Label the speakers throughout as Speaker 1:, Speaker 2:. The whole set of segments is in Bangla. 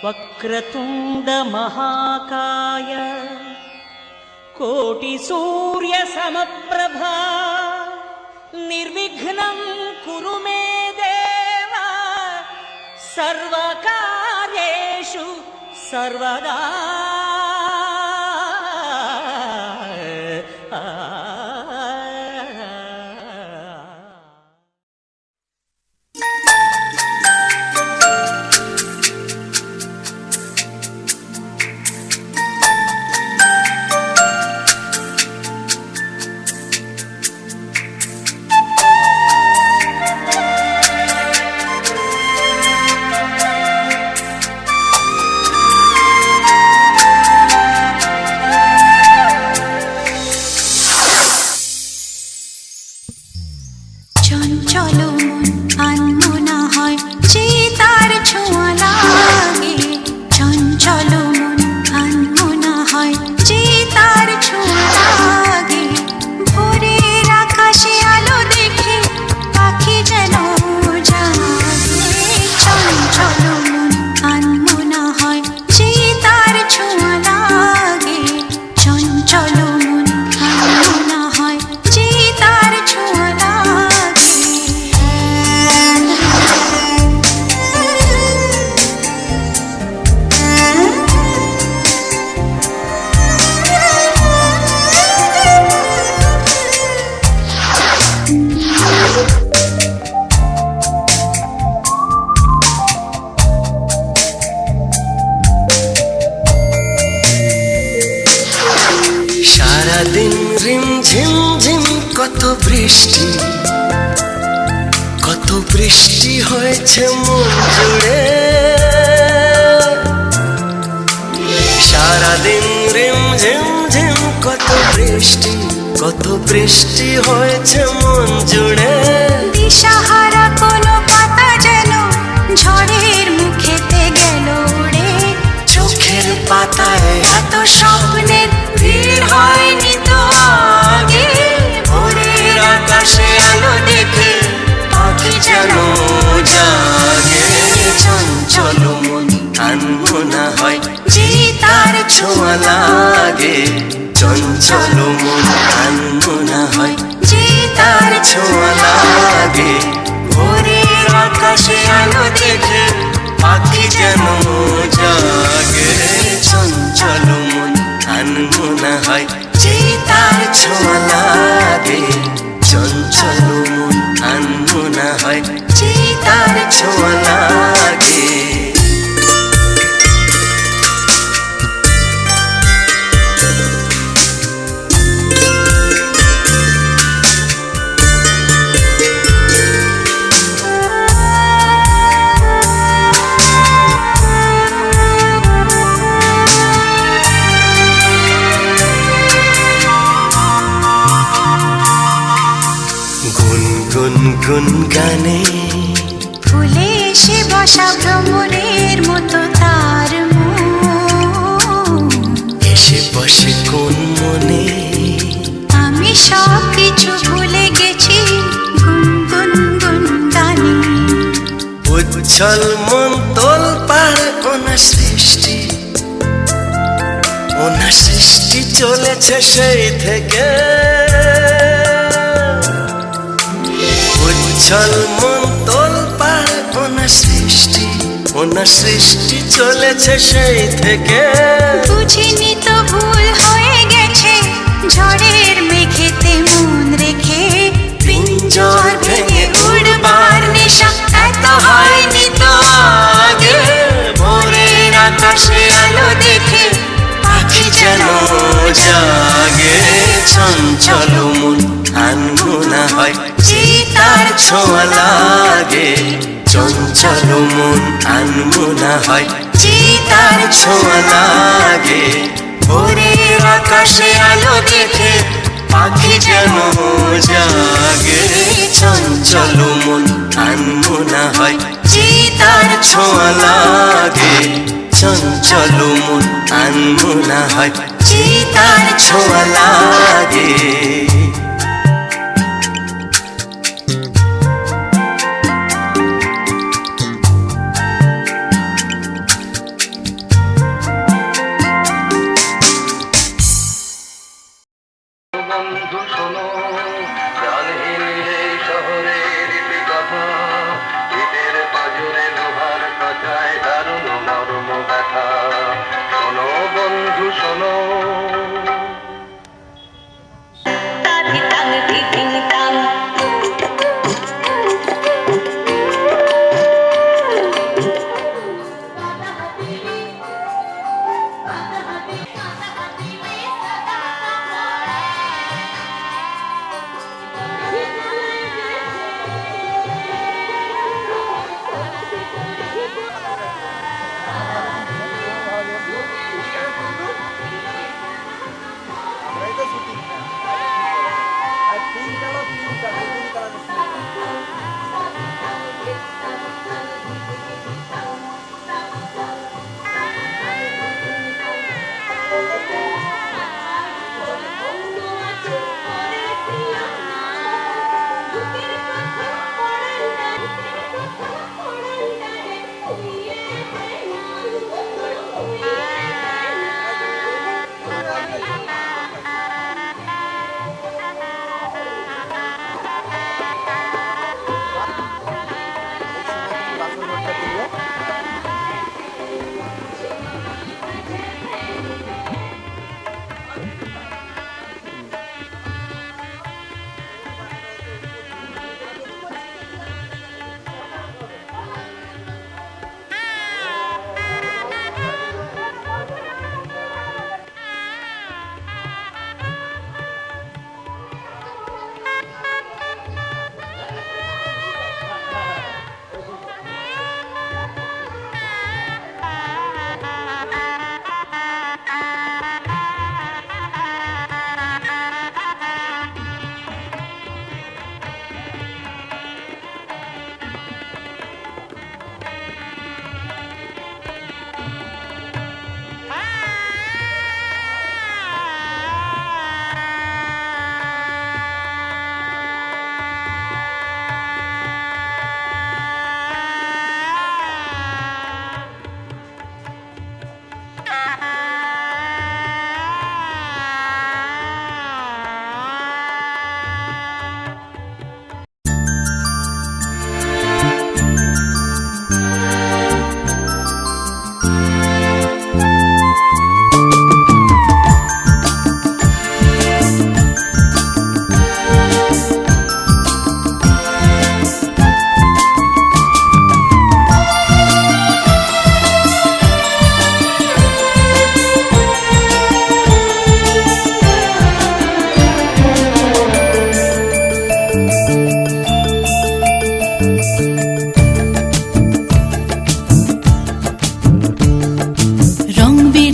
Speaker 1: वक्रतुण्ड महाकाय कोटि सूर्य समप्रभा निर्विघ्नं कुरु मे देव सर्वकार्येषु सर्वदा।
Speaker 2: সারাদিন রিমঝিম ঝিম কত বৃষ্টি হয়েছে মন জুড়ে। সারাদিন রিমঝিম ঝিম কত বৃষ্টি হয়েছে মন জুড়ে।
Speaker 3: দিশাহারা কোনো পাতা যেন ঝড়ের মুখেতে গেল উড়ে।
Speaker 2: চোখের পাতায়
Speaker 3: এত স্বপ্নের ভিড় হয়নি তো আগে।
Speaker 2: ভোরের আকাশে আলো দেখে পাখি যেন জাগে। চঞ্চল মন আনমনা হয় যে তার ছোঁয়া লাগে। চঞ্চল মন আনমনা হয় যে তার ছোঁয়া লাগে। ভোরের আকাশে আলো দেখে পাখি যেন জাগে। চঞ্চল মন আনমনা হয় যে তার ছোঁয়া লাগে। চঞ্চল মন আনমনা হয় যে তার ছোঁয়া লাগে। গুনগুন গানে
Speaker 3: ফুলে এসে বসা ভ্রমরের মতো তার মন।
Speaker 2: এসে বসে কোন মনে
Speaker 3: আমি সব কিছু ভুলে গেছি গুনগুন গানে।
Speaker 2: উচ্ছল মন তোল পার ওনা সৃষ্টি চলেছে সেই থেকে। উচ্ছল মন তোল পার ওনা সৃষ্টি চলেছে সেই থেকে।
Speaker 3: বুঝিনি তো ভুল হয়ে গেছে ঝড়ের মেঘেতে মন রেখে।
Speaker 2: পিঞ্জর ভেঙে উড়বার নেশা
Speaker 3: এত হয়নি তো আগে।
Speaker 2: ভোরের আকাশে আলো দেখে পাখি যেন জাগে। চঞ্চল মন আনমনা হয় যে তার ছোঁয়া লাগে। চঞ্চল মন আনমনা হয় যে তার ছোঁয়া লাগে। ভোরের আকাশে আলো দেখে পাখি যেন জাগে। চঞ্চল মন আনমনা হয় যে তার ছোঁয়া লাগে। চঞ্চল মন আনমনা হয় যে তার ছোঁয়া লাগে। ব্যথা। শোনো বন্ধু শোনো,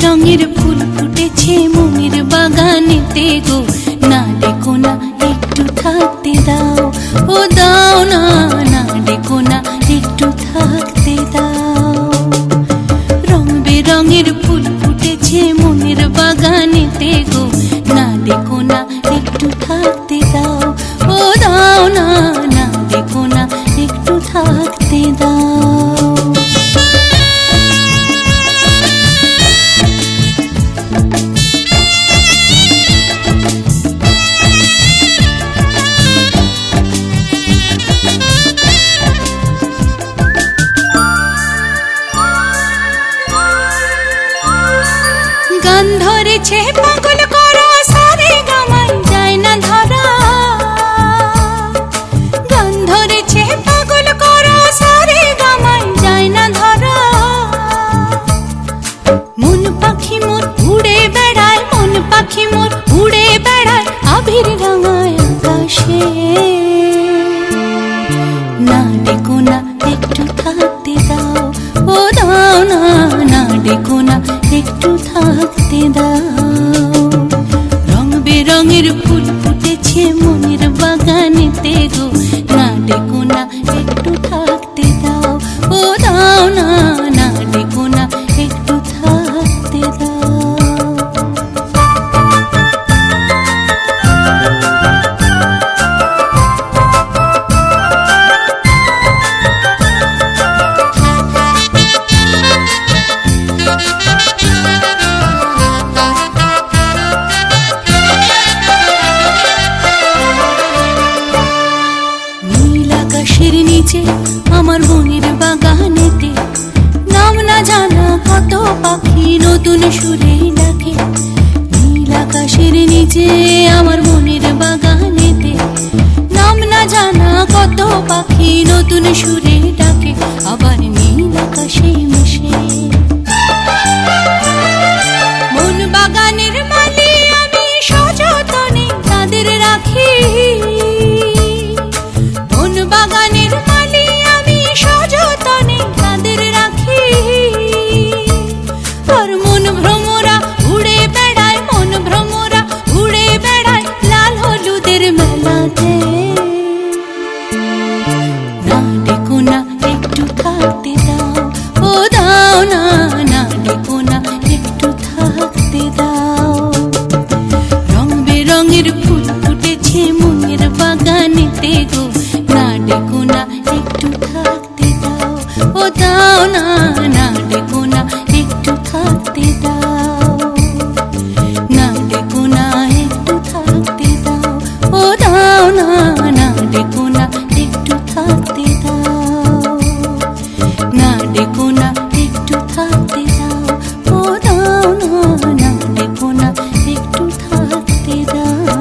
Speaker 3: রঙের ফুল ফুটেছে মনের বাগানেতে গো, না ডেকো না একটু থাকতে দাও, ও দাও না, না ডেকো না একটু থাকতে দাও। রং বেরঙের ফুল ফুটেছে মনের বাগানেতে গো, না ডেকো না একটু থাকতে দাও, ও দাও না, না ডেকো না একটু থাকতে দাও। গান ধরেছে পাগল করা সারে গামাই যায় না ধরা, গান ধরেছে পাগল করা সারে গামাই যায় না ধরা। মন পাখি মোর উড়ে বেড়ায়, মন পাখি মোর উড়ে বেড়ায় আবির রাঙায় আকাশে, না ডেকো না একটু থাকতে দাও, ও দাও না, না ডেকো না একটু থাকতে দাও। রং বেরঙের ফুল ফুটেছে মনের বাগানেতে গো, না ডেকো না একটু থাকতে দাও, ও দাও না, না ডেকো না একটু থাকতে দাও। আকাশের নিচে আমার মনের বাগানেতে নাম না জানা কত পাখি নতুন সুরে ডাকে, নীল আকাশের নিচে আমার মনের বাগানেতে। নাম না জানা কত পাখি নতুন সুরে ডাকে, আবার নীল আকাশে মিশে। মন বাগানের মালি আমি সযতনে তাদের রাখি, মন বাগানের মালি আমি সযতনে তাদের রাখি। আর মন ভ্রমরা উড়ে বেড়ায়, মন ভ্রমরা উড়ে বেড়ায় লাল হলুদের মেলাতে। না ডেকো না একটু থাকতে দাও, ও দাও না, না ডেকো না একটু থাকতে দাও। রং বেরঙের ফুল ফুটেছে মনের বাগানেতে গো, না ডেকো না একটু থাকতে দাও, ও দাও না, না ডেকো না একটু থাকতে দাও। না ডেকো না একটু থাকতে দাও, ও দাও না, না ডেকো না একটু থাকতে দাও। না ডেকো না একটু থাকতে দাও, ও দাও না, না ডেকো না একটু থাকতে দাও।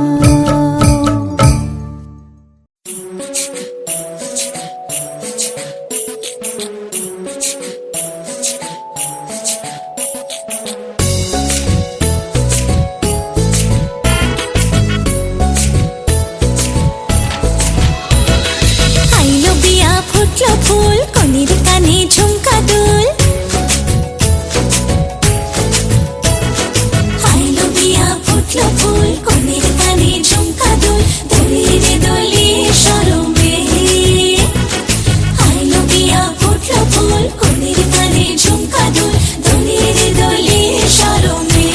Speaker 4: আইলো বিয়া ফুটলো ফুল, কনের কানে ঝুমকা দুল। আইলো বিয়া ফুটলো ফুল, কনের কানে ঝুমকা দুল। দোলে রে দোলে শরমে, আইলো বিয়া ফুটলো ফুল, কনের কানে ঝুমকা দুল। দোলে রে দোলে শরমে।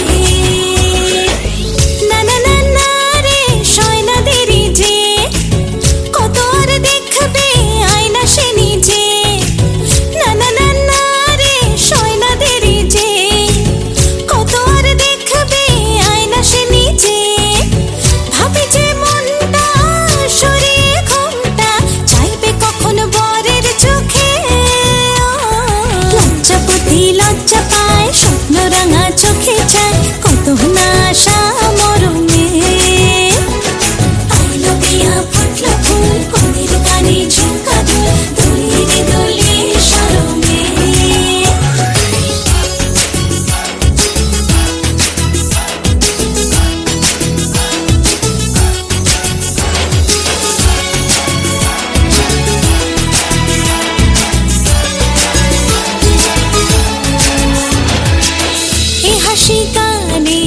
Speaker 4: না না না না রে শয়না দেরি যে, কত আর দেখবে আয়না সে নিজে। না না না না রে শয়না দেরি যে, কত আর দেখবে আয়না সে নিজে। ভাবে যে মনটা সরিয়ে ঘুমটা, চাইবে কখন বরের চোখে। লজ্জাপতি লজ্জা পায়, স্বপ্ন রাঙা চোখে চায়, কত না আশা মরণে। আইলো বিয়া ফুটলো ফুল, কনের কানে ঝুমকা দুল। দোলে রে দোলে শরমে। এ হাসি গানে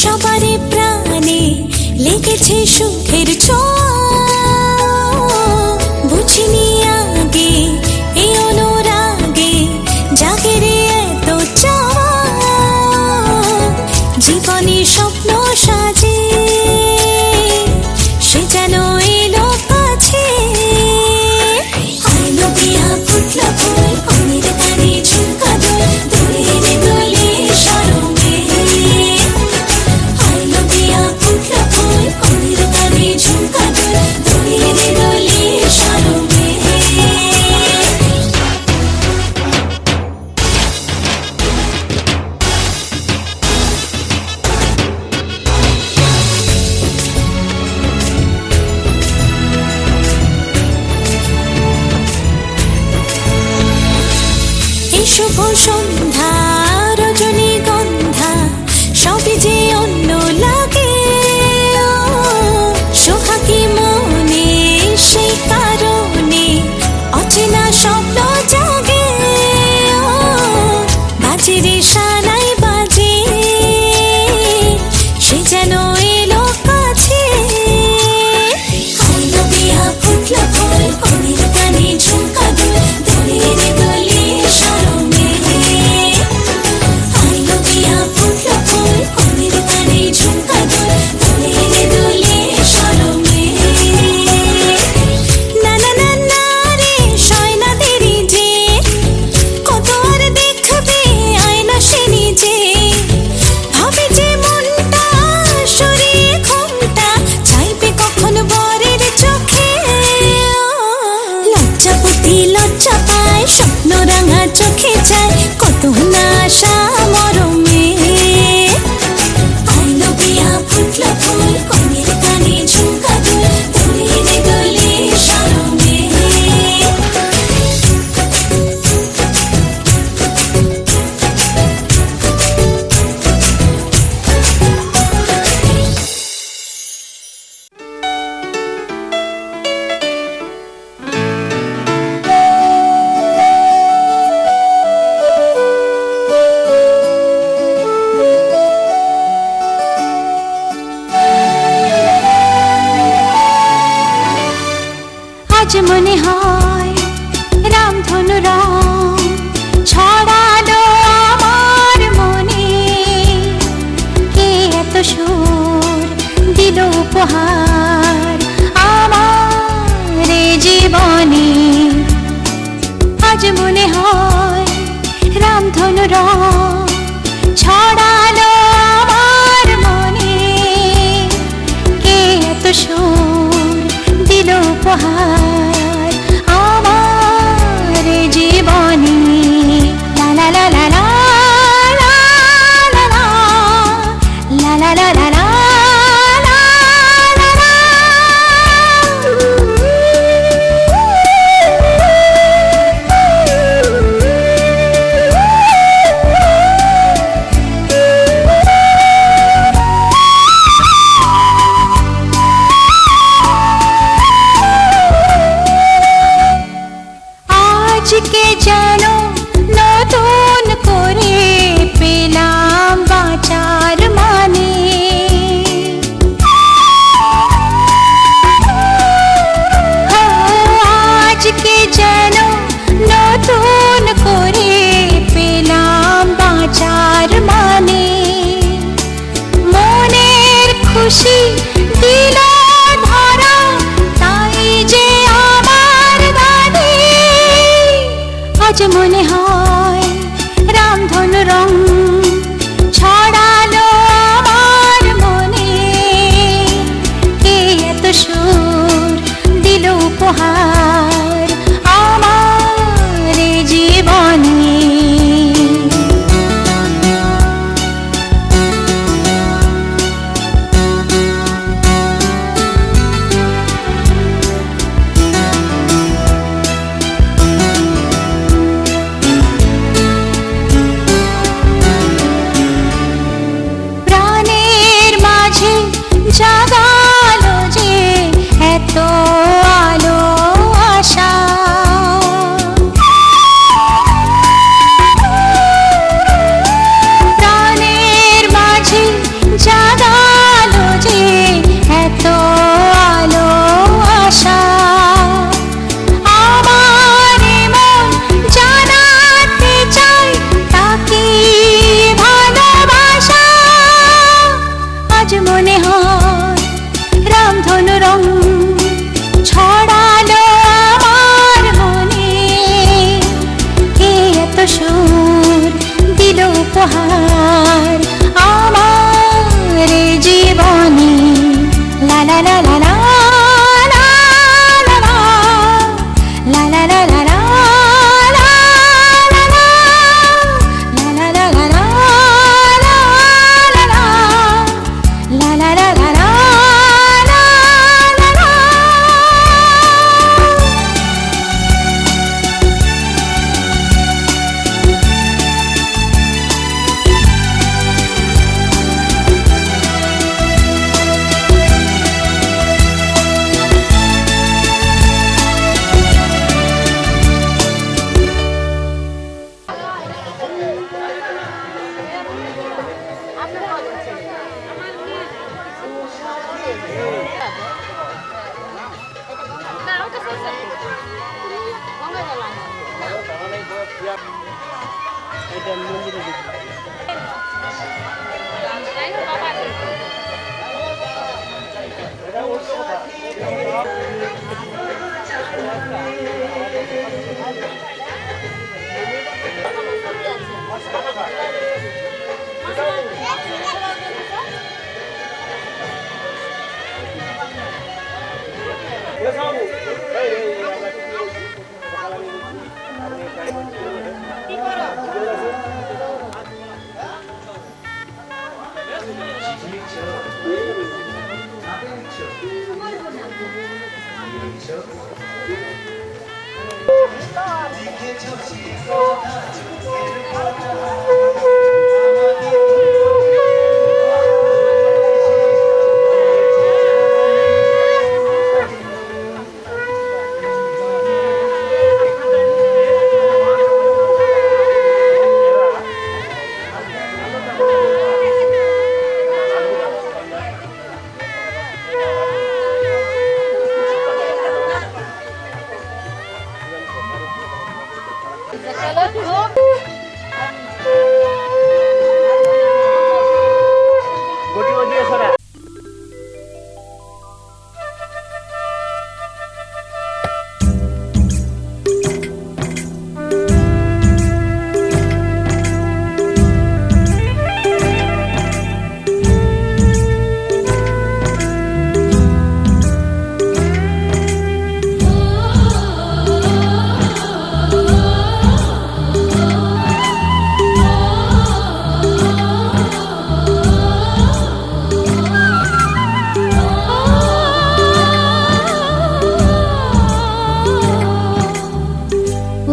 Speaker 4: সবারে প্রাণে লেগেছে সুখের ছোঁয়া। বুঝিনি আগে এই অনুরাগে জাগে রে এত চাওয়া। জীবনে স্বপ্ন সাজে সে যেন এলো কাছে। আইলো বিয়া ফুটলো ফুল, কনের কানে ঝুমকা দুল। দোলে রে দোলে শরমে। আইলো বিয়া ফুটলো ফুল, কনের কানে ঝুমকা দুল। দোলে রে দোলে শরমে। এই শুভ সন্ধ্যা রজনীগন্ধা সবই যে অন্য লাগে। সোহাগী মনে সেই কারণে অচেনা স্বপ্ন জাগে। বাজে রে সানাই বাজে, সে যেন এলো কাছে। আইলো বিয়া ফুটলো ফুল, কনের কানে ঝুমকা দুল। দোলে রে দোলে শরমে। আইলো বিয়া ফুটলো ফুল, কনের কানে ঝুমকা দুল। দোলে রে দোলে শরমে। না না না না রে শয়না দেরি যে, কত আর দেখবে আয়না সে নিজে। ভাবে যে মনটা সরিয়ে ঘুমটা, চাইবে কখন বরের চোখে। লজ্জাপতি লজ্জা পায়, স্বপ্ন রাঙা চোখে চায়, কত না ভালোবাসা মরমে আইলো বিয়া ফুটলো ফুল কনের কানে ঝুমকা দুল দোলে রে দোলে শরমে আজ মনে হয় রামধনু রং ছড়ালো আমার মনে কে এত সুর দিল উপহার আমার জীবনে আজ মনে হয় রামধনু রং ছড়ালো আমার মনে কে এত সুর দিল উপহার আমার জীবনে লা লা লা লা লা লা লা লা লা লা লা আজকে যেন নতুন করে পেলাম বাঁচার মানে আজকে যেন নতুন করে পেলাম বাঁচার মানে মনের খুশি দিল ধরা তাই যে আমার গানে আজ মনে হয় রামধনু রং ছড়ালো আমার মনে কে এত সুর দিল উপহার আমার জীবনে প্রাণের মাঝে জাগালো যে এত আলো আশা প্রাণের মাঝে জাগালো যে এত আলো আশা আমার মন জানাতে চাই তাকে ভালোবাসা আজ মনে হয় রামধনু রং ছড়ালো আমার মনে কে এত সুর দিল উপহার আমার জীবনে লা লা লা লা লা লা লা লা লা লা লা লা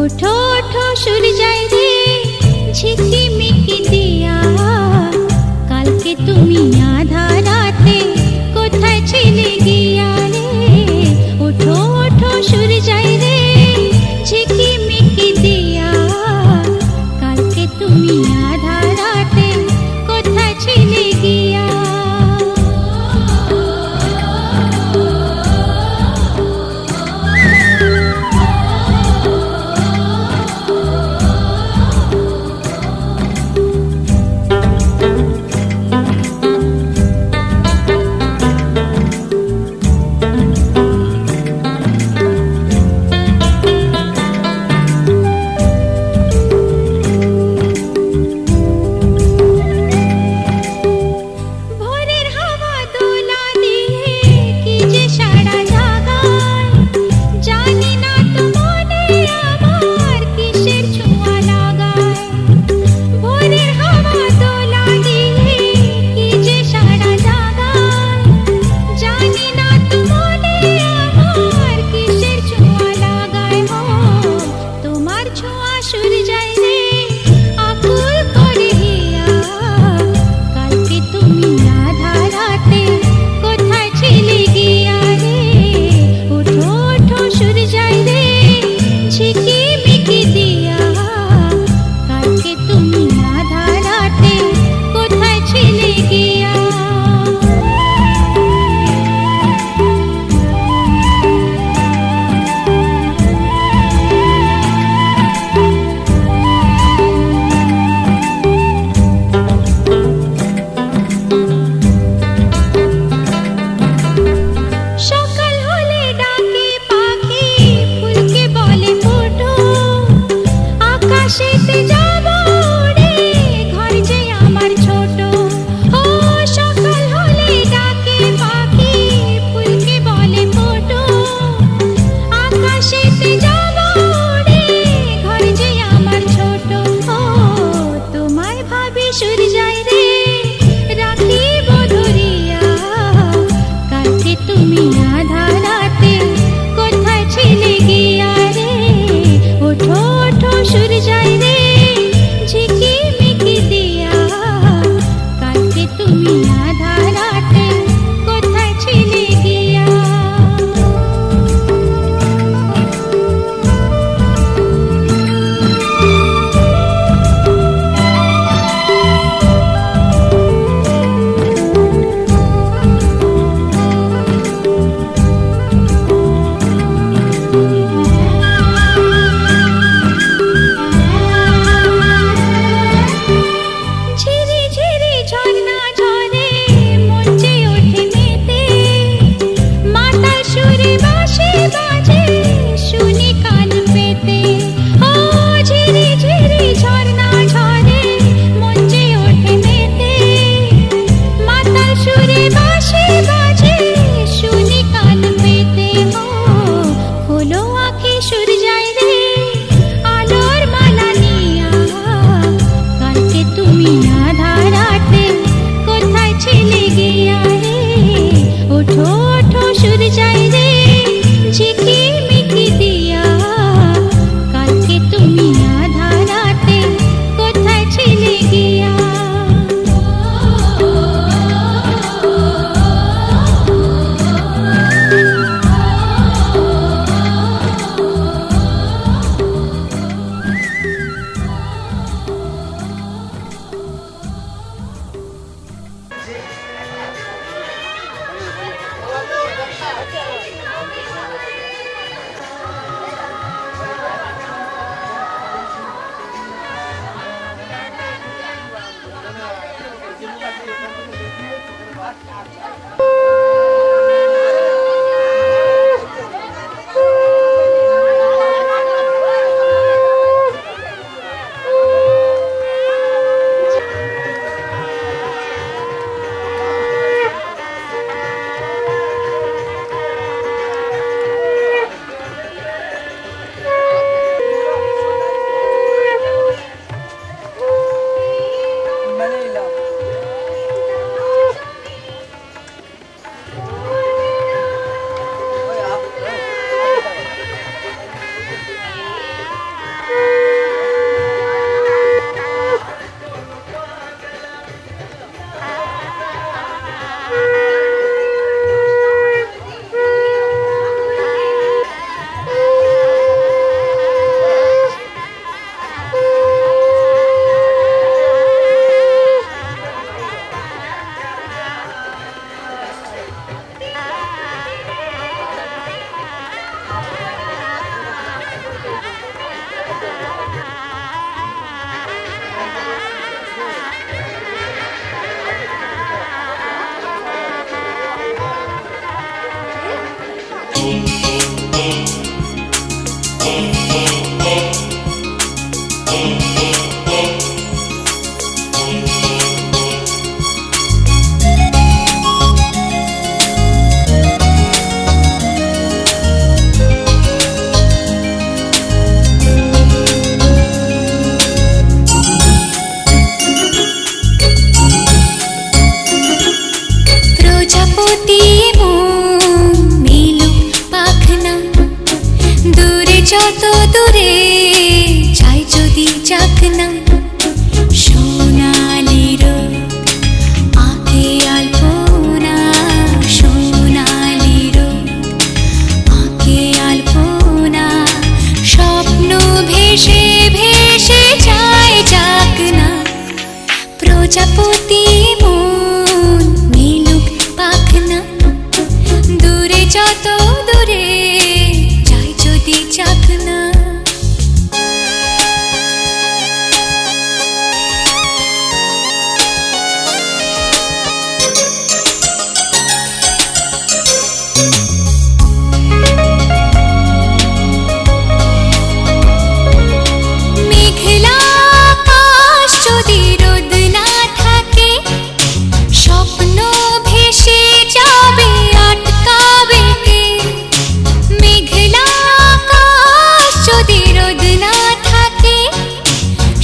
Speaker 3: ওঠো ওঠো সূর্যায় রে ঝিকিমিকি দিয়া, কালকে তুমি আধা রাতে কোথায় ছিলে গিয়া রে? ওঠো ওঠো সূর্যায় রে ঝিকিমিকি দিয়া, কালকে তুমি আধা রাতে কোথায় ছিলে গিয়া? দূরে যাই যদি যাক না সোনালি রোদ আঁকে আলপনা সোনালি রোদ আঁকে আলপনা স্বপ্ন ভেসে ভেসে যায় যাক না প্রজাপতি মন মিলুক পাখনা দূরে যত দূরে যাই যদি যাক না মেঘলা আকাশ যদি রোদ না থাকে স্বপ্ন ভেসে যাবে আটকাবে কে মেঘলা আকাশ যদি রোদ না থাকে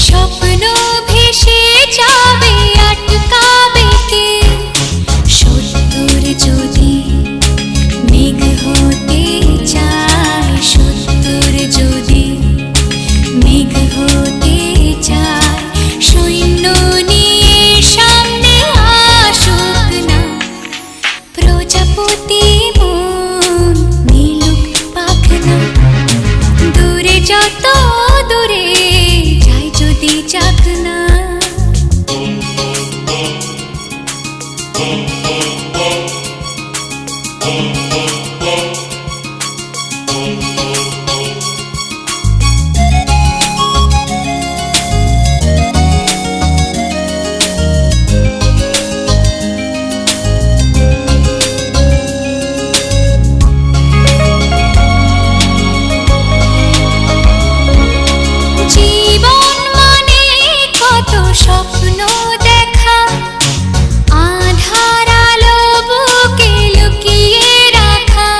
Speaker 3: স্বপ্ন ভেসে যাবে আটকাবে কে সত্তর যদি মেঘ হতে চায় সত্তর যদি মেঘ হতে চায় সৈন্য নিয়ে সামনে আসুক না প্রজাপতি মন মিলুক পাখনা দূরে যত দূরে যাই যদি যাক না জীবন মানে কত স্বপ্ন দেখা আধার আলো বুকে লুকিয়ে রাখা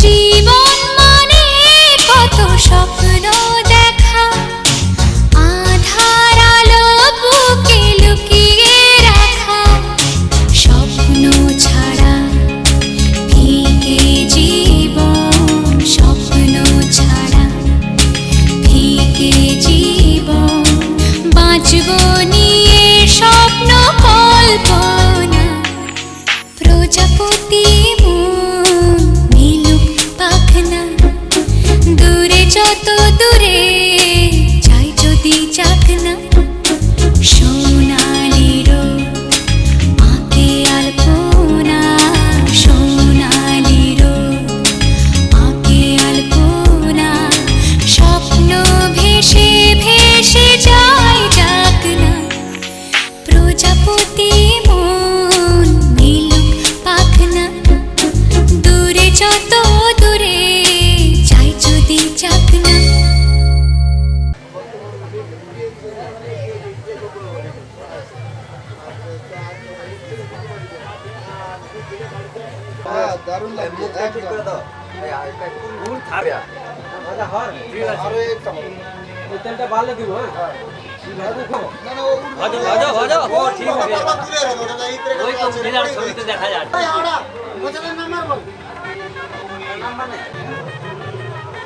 Speaker 3: জীবন মানে কত স্বপ্ন দেখা আধার আলো বুকে লুকিয়ে রাখা স্বপ্ন ছাড়া ফিকে জীবন স্বপ্ন ছাড়া ফিকে জীবন বাঁচব নিয়ে স্বপ্ন কল্পনা প্রজাপতি মন মিলুক পাখনা দূরে যত দূরে যাই যদি যাক না সোনালি রোদ আঁকে আলপনা সোনালি রোদ আঁকে আলপনা স্বপ্ন ভেসে ভেসে যায় যাক না প্রজাপতি মন মিলুক পাখনা দূরে যত দূরে যাই যদি যাক না
Speaker 5: দারুণ লাগছে একদম।
Speaker 6: তেলটা বাড়লে দিব
Speaker 5: না, না, ও উঠবে।
Speaker 1: ভাজো ভাজো ভাজো ও ঠিক আছে
Speaker 5: বাবা তুলে রাখো, ওটা ইতরে
Speaker 1: ওই তো
Speaker 5: আছে,
Speaker 1: দিনার
Speaker 5: ওই-
Speaker 1: ছবিতে দেখা যায়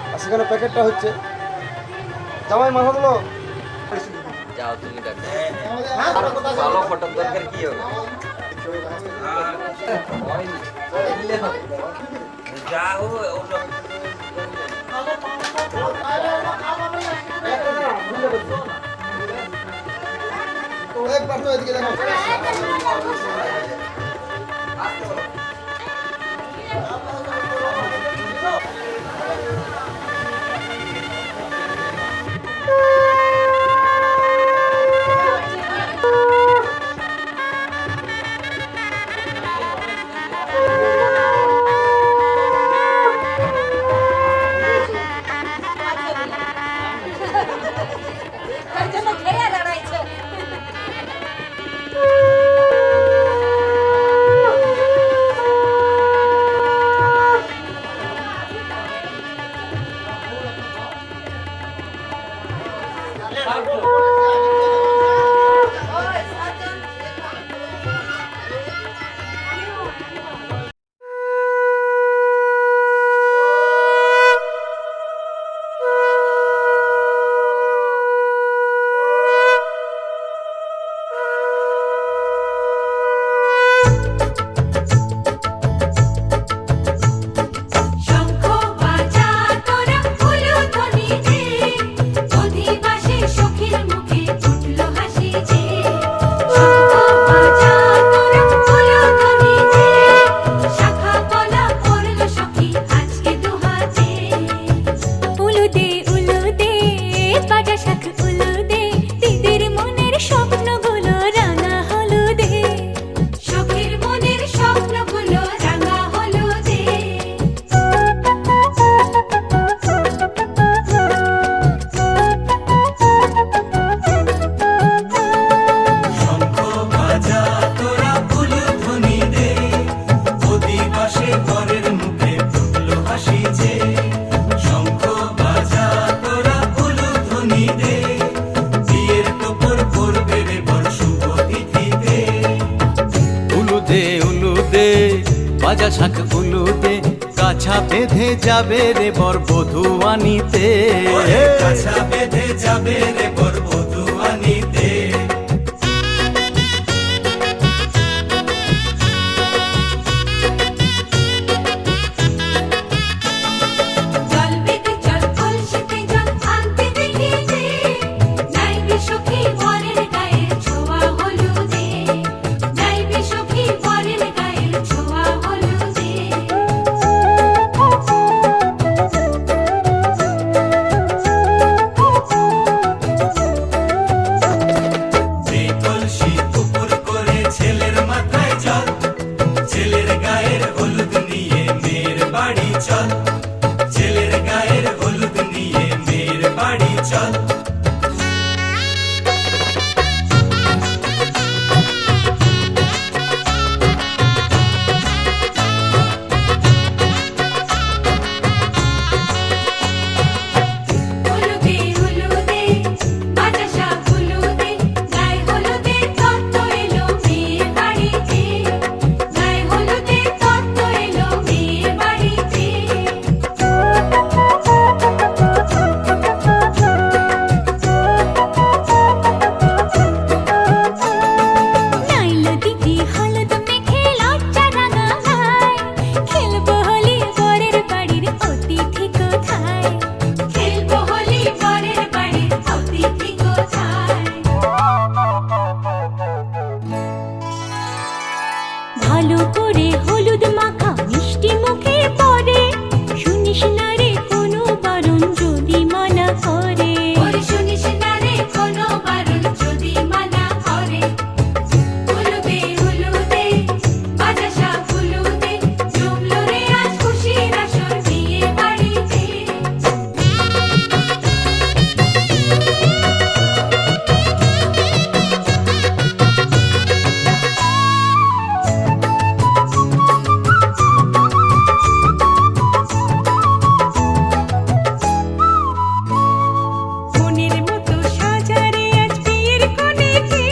Speaker 6: আর সেখানে প্যাকেটটা হচ্ছে জামাই মাথা দিল
Speaker 7: যাও তুমি দেখো
Speaker 5: আমাদের
Speaker 7: ভালো ফটোর দরকার কি হবে
Speaker 1: যা হবে ওটা
Speaker 5: একবার তো এদিকে দেখো।
Speaker 8: ঝাঁক উলুদে কাছা বেঁধে যাবে রে বর বধূ আনিতে কাছা বেঁধে যাবে রে বর বধূ আনিতে
Speaker 4: জল বেঁধে জল কলসিতে জল আনতে দেখিতে যাইবে সখী বরের গায়ের ছোঁয়া হলুদে যাইবে সখী বরের গায়ের ছোঁয়া হলুদে
Speaker 8: সেই কলসি উপর করে ছেলের মাথায় জল ছেলের গায়ের হলুদ নিয়ে মেয়ের বাড়ি চল ছেলের গায়ের হলুদ নিয়ে মেয়ের বাড়ি চল
Speaker 4: হলুদে হলুদে বাতাসা হলুদে গায়ে হলুদে তত্ত্ব এলো মেয়ের বাড়িতে গায়ে হলুদে তত্ত্ব এলো মেয়ের বাড়িতে নাইলো দিদি হলুদ মেখে লজ্জা রাঙায় খেলবো হোলি বরের বাড়ির অতিথি কোথায় খেলবো হোলি বরের বাড়ির অতিথি কোথায় ভালো করে হলুদ মাখা মিষ্টি মুখে পড়ে শুনিস না রে কোনো বারণ যদি মানা করে শুনিস না রে কোনো বারণ যদি মানা করে হলুদে হলুদে বাতাসা হলুদে জমলো রে আজ খুশির আসর বিয়ে বাড়িতে মনের মতো সাজারে আজ বিয়ের কোণেতে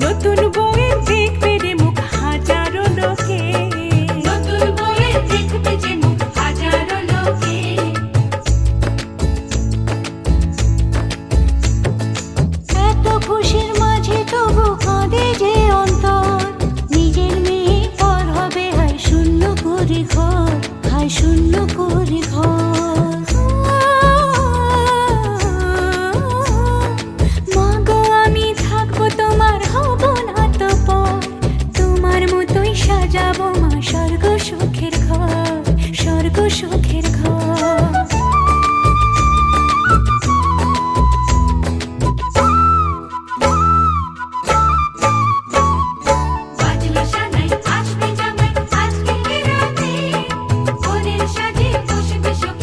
Speaker 4: নতুন বউয়ের দেখবে রে মুখ হাজারো লোকে নতুন বউয়ের দেখবে যে মুখ হাজারো লোকে এত খুশির মাঝে তবু কাঁদে যে অন্তর নিজের মেয়ে পর হবে হায় শূন্য করে ঘর হায় শূন্য করে ঘর মা গো আমি থাকবো তোমার হব না তো পর তোমার মতোই সাজাবো মা স্বর্গ সুখের ঘর স্বর্গ সুখের ঘর বাজলো সানাই আসবে জামাই আজকে রাতে বোনের সাজে বসবে সখী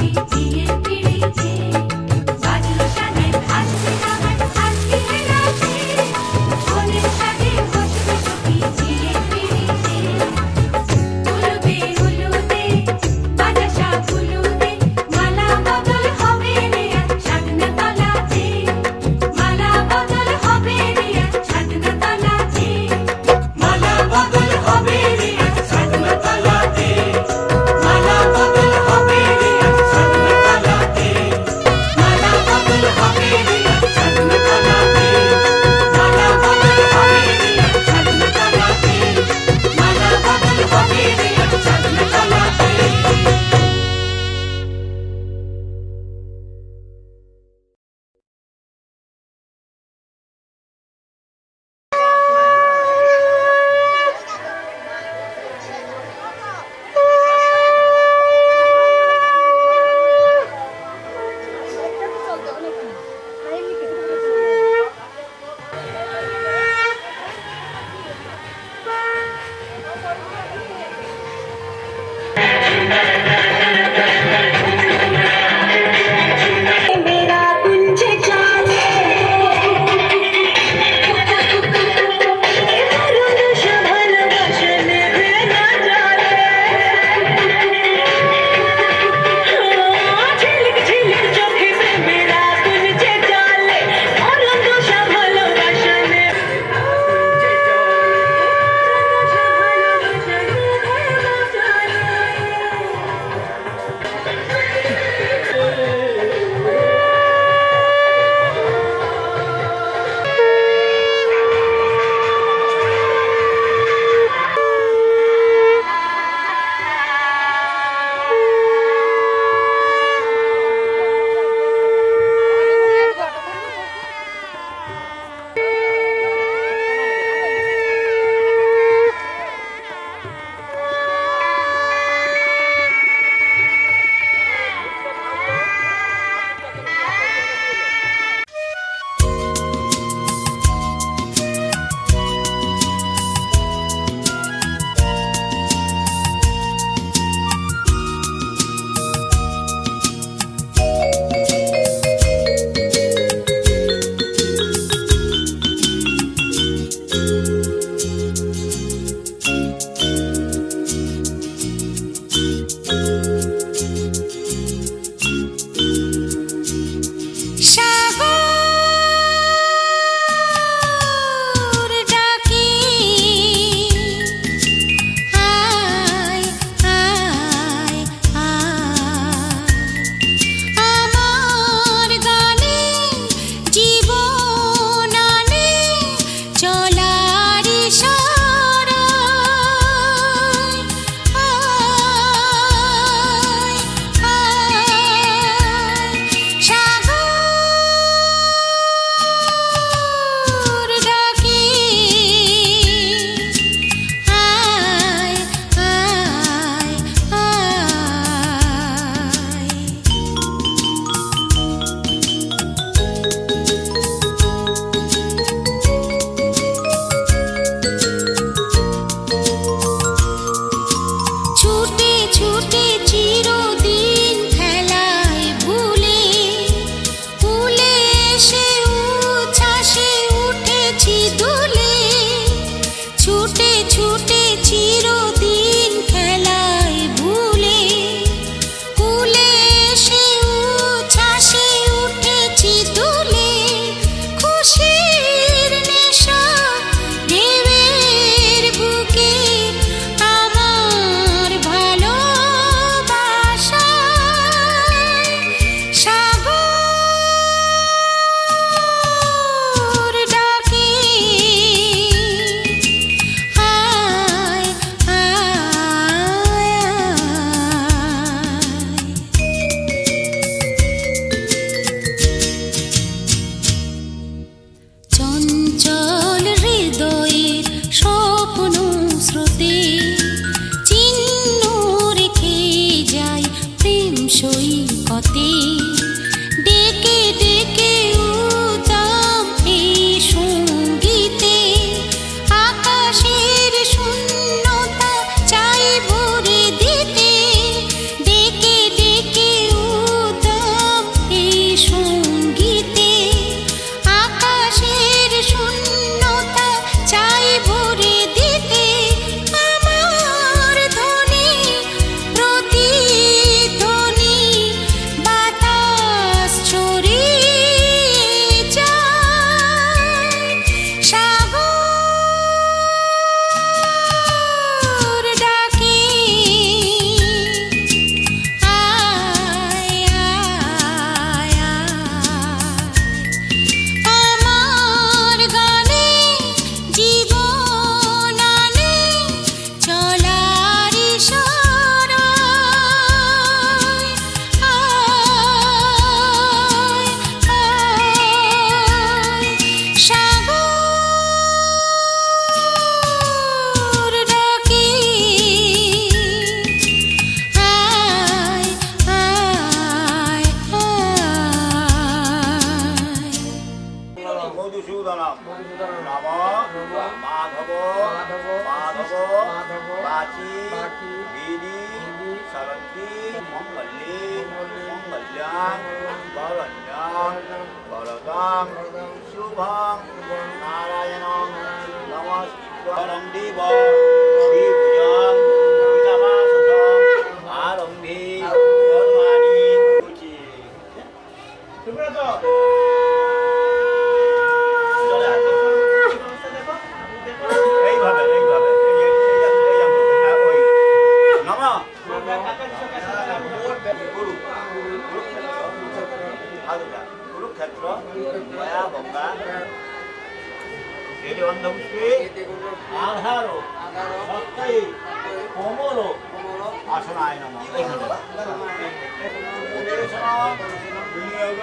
Speaker 4: সাগর ডাকে আয় আয় আয় আমার গানে জীবন আনে চলার ইশারায় আয় আয় সাগর ডাকে আয় আয় আয় ছুটে ছুটে চিরদিন খেলায় ভুলে ভুলে এসে উচ্ছ্বাসে উঠেছি দুলে ছুটে ছুটে চিরদিন খেলায় ভুলে ভুলে এসে উচ্ছ্বাসে উঠেছি দুলে খুশির নেশা ঢেউয়ের বুকে আমার ভালোবাসায় সাগর ডাকে আয় আয় চঞ্চল হৃদয়ের স্বপ্ন স্রোতে চিহ্ন রেখে যায় প্রেম সৈকতে ডেকে ডেকে উদাম এই সঙ্গীতে আকাশের শূন্যতা চাই ভরে দিতে ডেকে ডেকে উদাম এই সঙ্গীতে আকাশের শূন্যতা চাই ভরে দিতে আমার ধ্বনি প্রতিধ্বনি বাতাস ছড়িয়ে যায় সাগর ডাকে আয় আয় আয় আমার গানে জীবন আনে চলার ইশারায় আয় আয় সাগর ডাকে আয় আয় আয়
Speaker 5: মধুসূদনম নম মাধব মাধব বাচি বিধি সরন্তি মঙ্গলে মঙ্গল্যাং বরণ্যাং বরদাং শুভং নারায়ণং নমস্কারং দেব শ্রীভুজং পূজামাসুতং আরম্ভে কর্মাণি উচি সুব্রত এইভাবে এইভাবে ওই নম গুরু কুরুক্ষেত্র মায়া বঙ্গা এটি অন্ধপুষ্পী আধার সত্তাই কোমল আসনায় নম বিনিয়োগ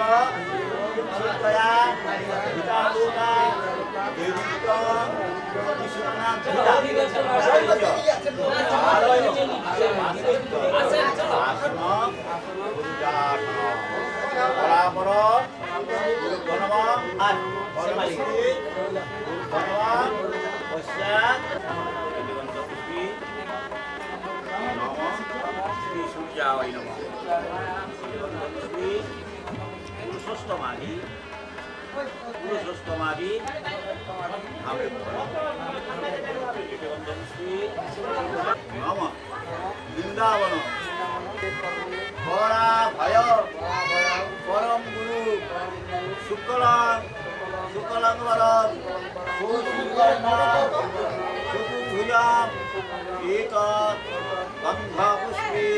Speaker 5: চিত্তয়া বিতালুকা দেবিত বিশ্বনাথ পরাপর ধনব আর ধনবান পশ্চাৎ পুষ্পী নম শ্রী সূর্যায় নম পুষ্পী পুরুষোত্তমাদি নম বৃন্দাবন বরা ভয় পরম গুরু শুক্লাং শুক্লাং বরম চতুর্ভুজাম এতৎ গন্ধা পুষ্পে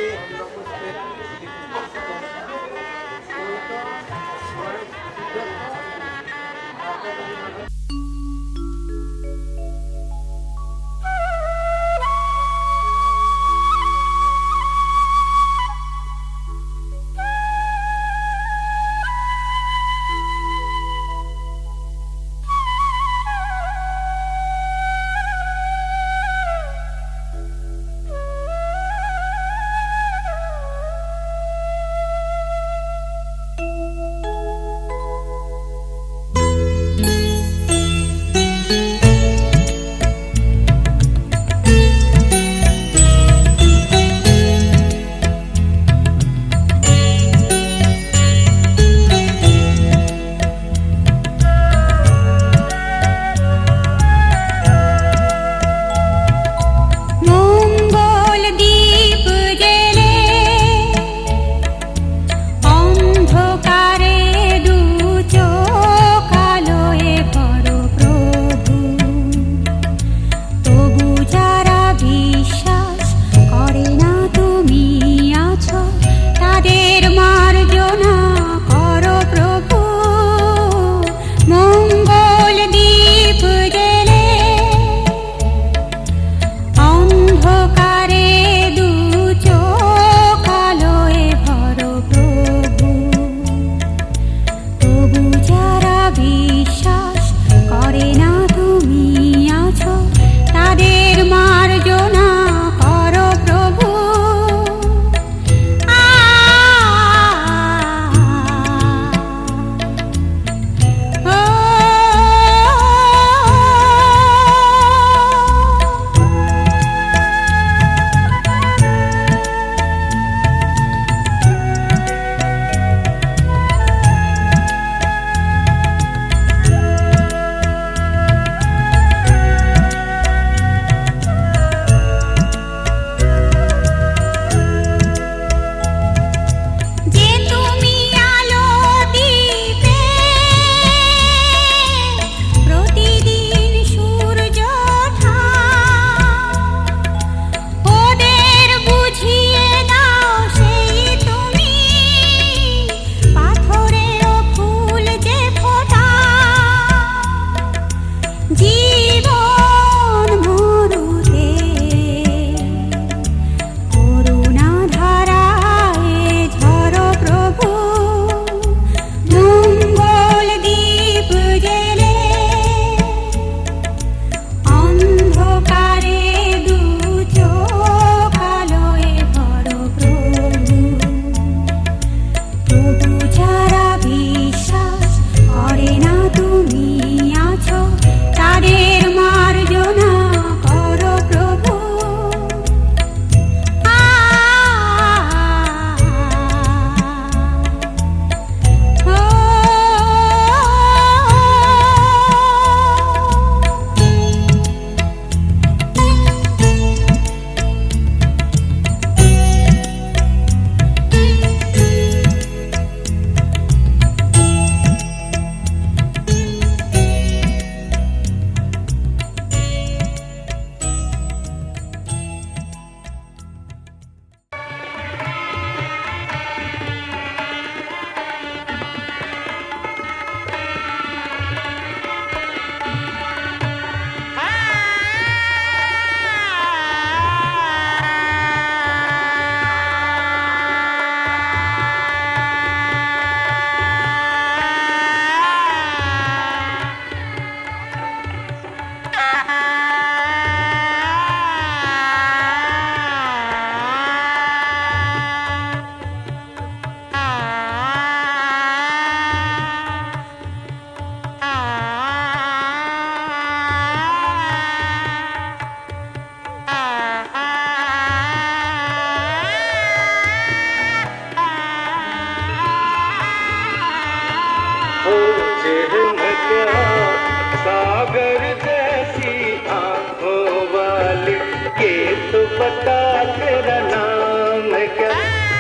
Speaker 2: ये तो बता तेरा नाम क्या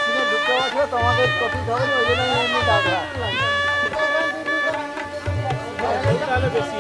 Speaker 6: সিনে ঢুকতে পারছিল তোমাদের টপিক হবে না, ওই জন্য আমি এমনি ডাকলাম। তাহলে বেশি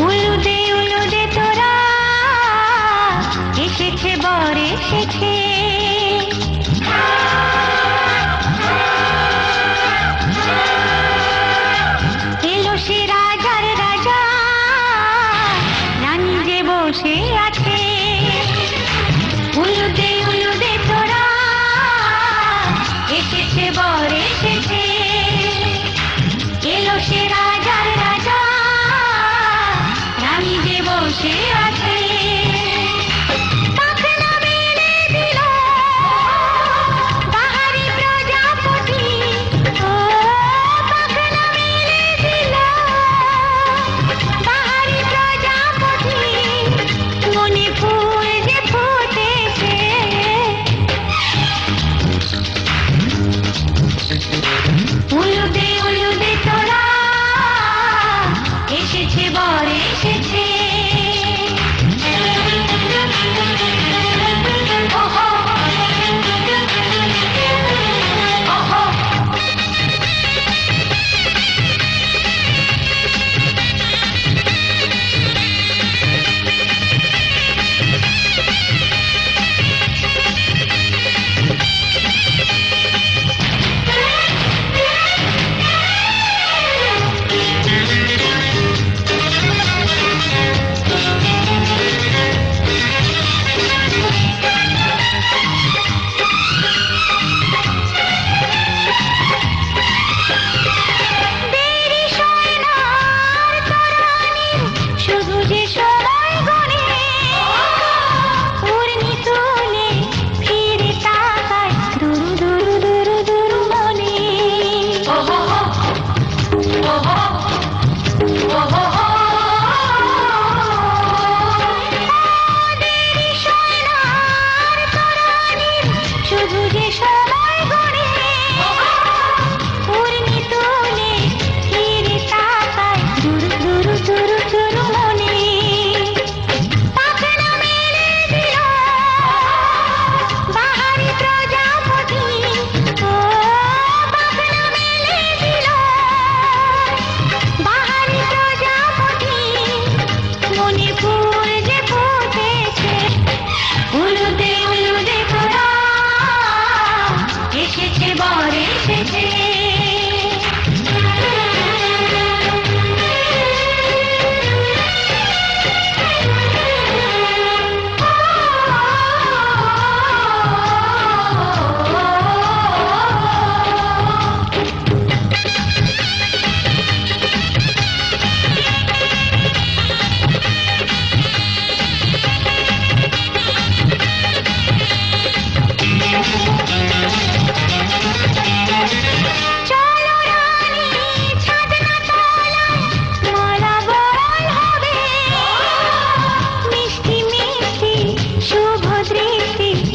Speaker 4: উলুদে উলুদে তোরা এসেছে বর এসেছে এলো সে রাজার রাজা রানী যে বসে আছে উলুদে উলুদে তোরা এসেছে বর এসেছে এলো সে রাজার রাজা রানী যে বসে আছে পাখনা মেলে দিল এসেছে বর এসেছে ওহো ওহো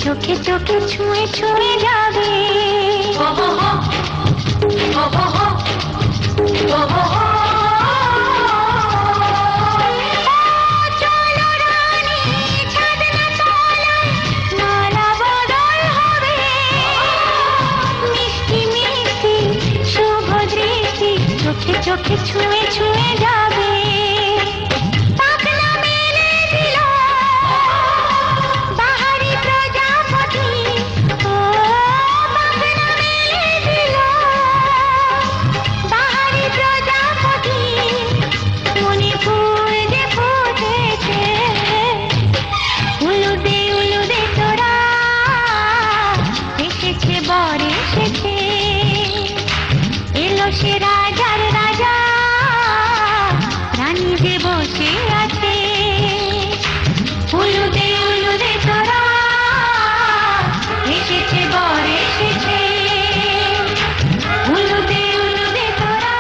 Speaker 4: চোখে চোখে ছুঁয়ে ছুঁয়ে যাবে চলো রানী ছাদনা তলায় মালা বদল হবে মিষ্টি মিষ্টি শুভ দৃষ্টি চোখে চোখে ছুঁয়ে ছুঁয়ে যাবে সে রাজার রাজা রানী যে বসে আছে উলুদে তোরা এসেছে বর এসেছে উলুদে তোরা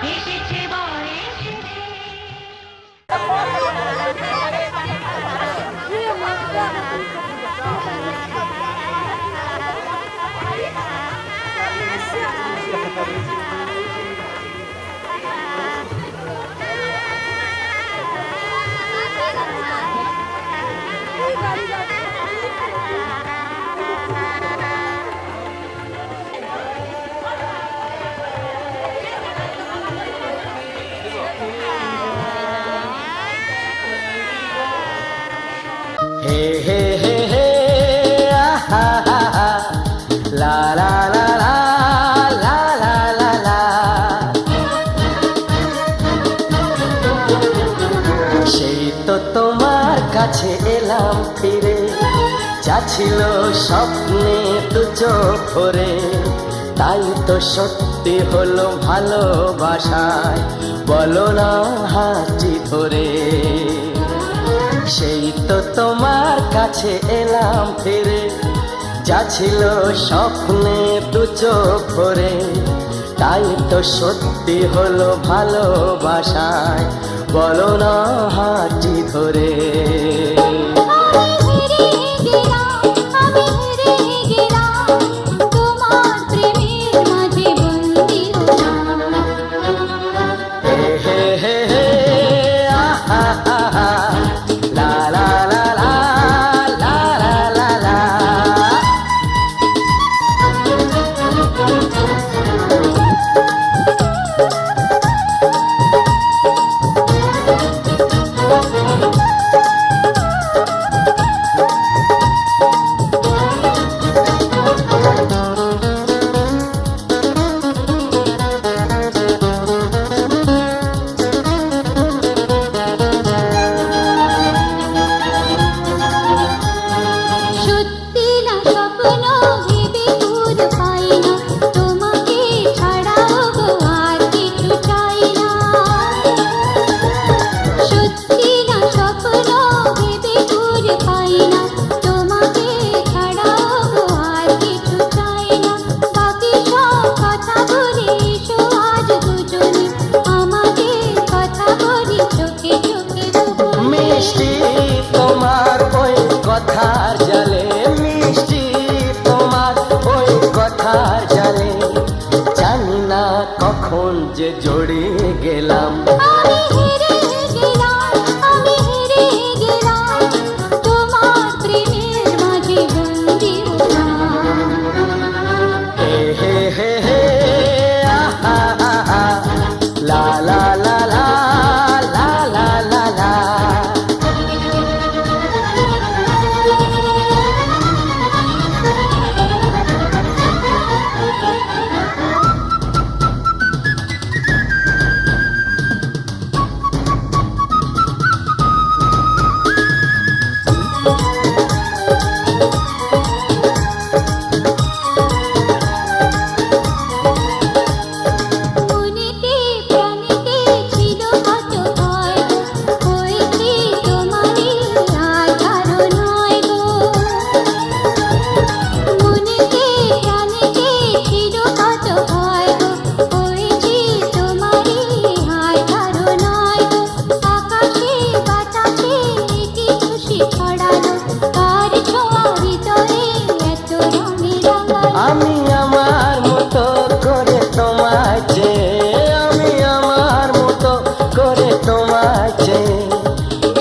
Speaker 4: এসেছে বর এসেছে
Speaker 9: হে হে হে হে আহা হা হা লা লা লা লা লা লা লা লা সেই তো তোমার কাছে এলাম ফিরে যা ছিল স্বপ্নে দু চোখ ভরে তাই তো সত্যি হলো ভালোবাসায় বলো না হাতটি ধরে সেই তো তোমার কাছে এলাম ফিরে যা ছিল স্বপ্নে দু চোখ ভরে তাই তো সত্যি হলো ভালোবাসায় বলো না হাতটি ধরে হে গেলাম।
Speaker 4: আমি হেরে গেলাম, আমি হেরে গেলাম, তোমার প্রেমের মাঝে বন্দি হলাম।
Speaker 9: হে হে হে হে আহা আহা লা লা লা লা লা লা লা লা।
Speaker 4: মনেতে প্রাণেতে ছিল কত ভয় গো, হয়েছে তোমারই আর কারো নয় গো। মনেতে প্রাণেতে ছিল কত ভয় গো, হয়েছে তোমারই আর কারো নয় গো। আকাশে বাতাসে কি খুশি ছড়ালো, কার ছোঁয়া ভিতরে এত রঙে রাঙালো।
Speaker 9: আমি আমার মতো করে তোমায় চেয়ে, আমি আমার মতো করে তোমায় চেয়ে,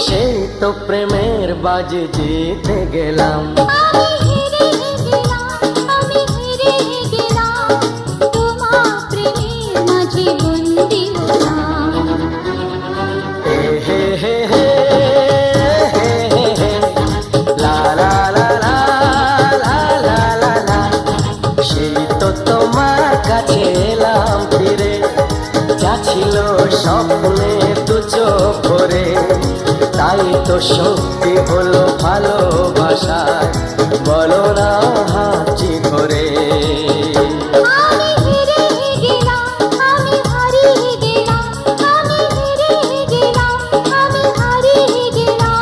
Speaker 9: সেই তো প্রেমের বাজি জিতে গেলাম।
Speaker 4: আমি হেরে গেলাম, আমি হেরে গেলাম, তোমার প্রেমের মাঝে বন্দি হলাম।
Speaker 9: হে হে হে হে হে হে হে লা লা লা লা লা লা লা লা। সেই তো তোমার কাছে এলাম ফিরে, যা ছিল স্বপ্নে দু চোখ ভরে, তাই তো সত্যি হলো ভালোবাসায়, বলো না হাঁচি করে।
Speaker 4: আমি হেরে গেলাম, আমি হারিয়ে গেলাম, আমি হেরে গেলাম, আমি হারিয়ে গেলাম।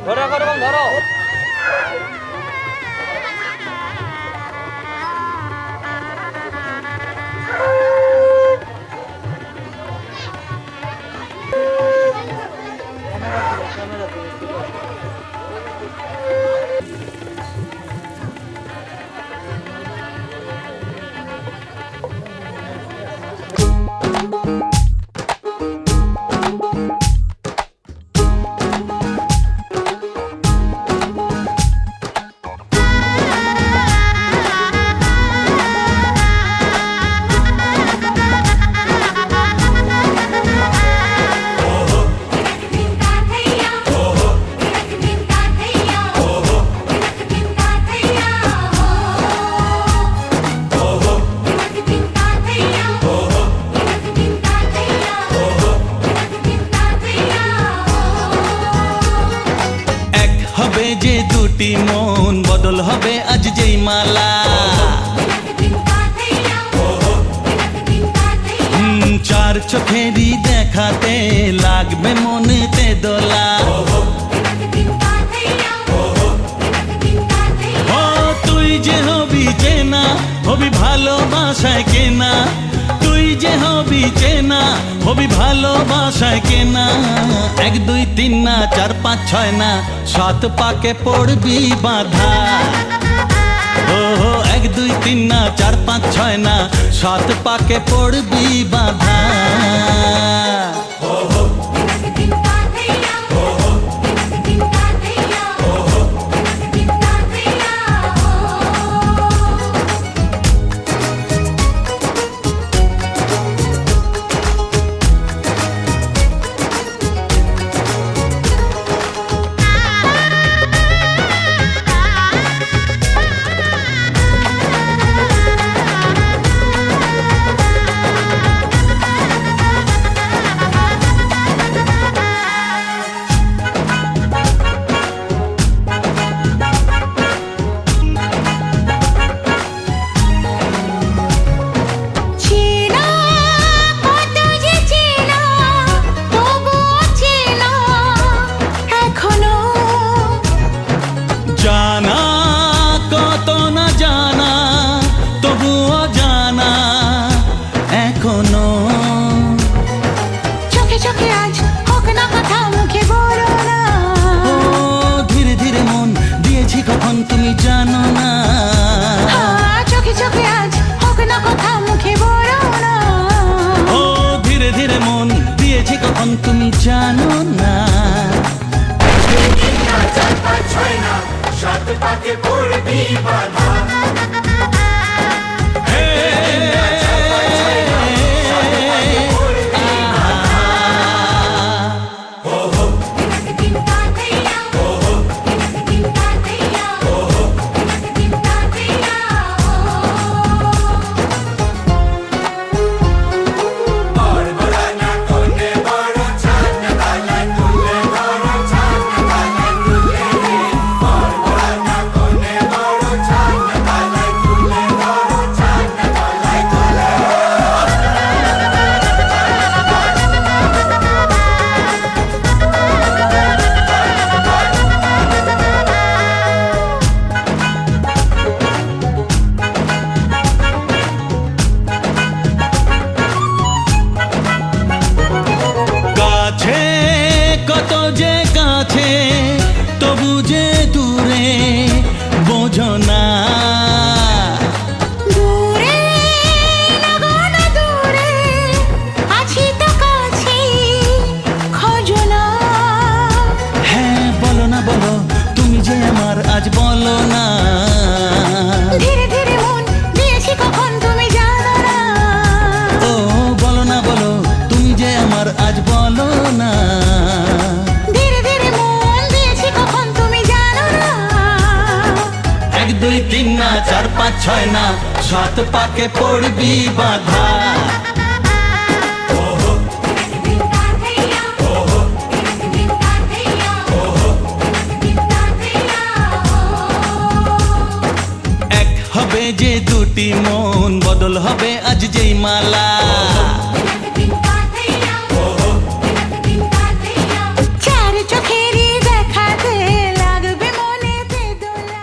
Speaker 1: ধরো ধরো ধরো।
Speaker 8: যে দুটি মন বদল হবে আজ যেই মালা, চার চোখেরই দেখাতে লাগবে মনেতে দোলা। ও তুই যে হবি চেনা, হবি ভালোবাসায় কেনা, তুই যে হবি চেনা, হবি ভালোবাসায় কেনা। 1 2 3 না 4 5 6 না 7 পাকে পড়বি বাঁধা। ও 1 2 3 না 4 5 6 না 7 পাকে পড়বি বাঁধা। তোমার আজ বলো না।
Speaker 4: ধীরে ধীরে মন দিয়েছি কখন তুমি জানো না।
Speaker 8: 1 2 3 না 4 5 6 না 7 পাকে পড়বি বাধা। এক হবে যে দুটি মন বদল হবে আজ যেই মালা।
Speaker 4: চার চোখেরই দেখাতে লাগবে মনেতে দোলা।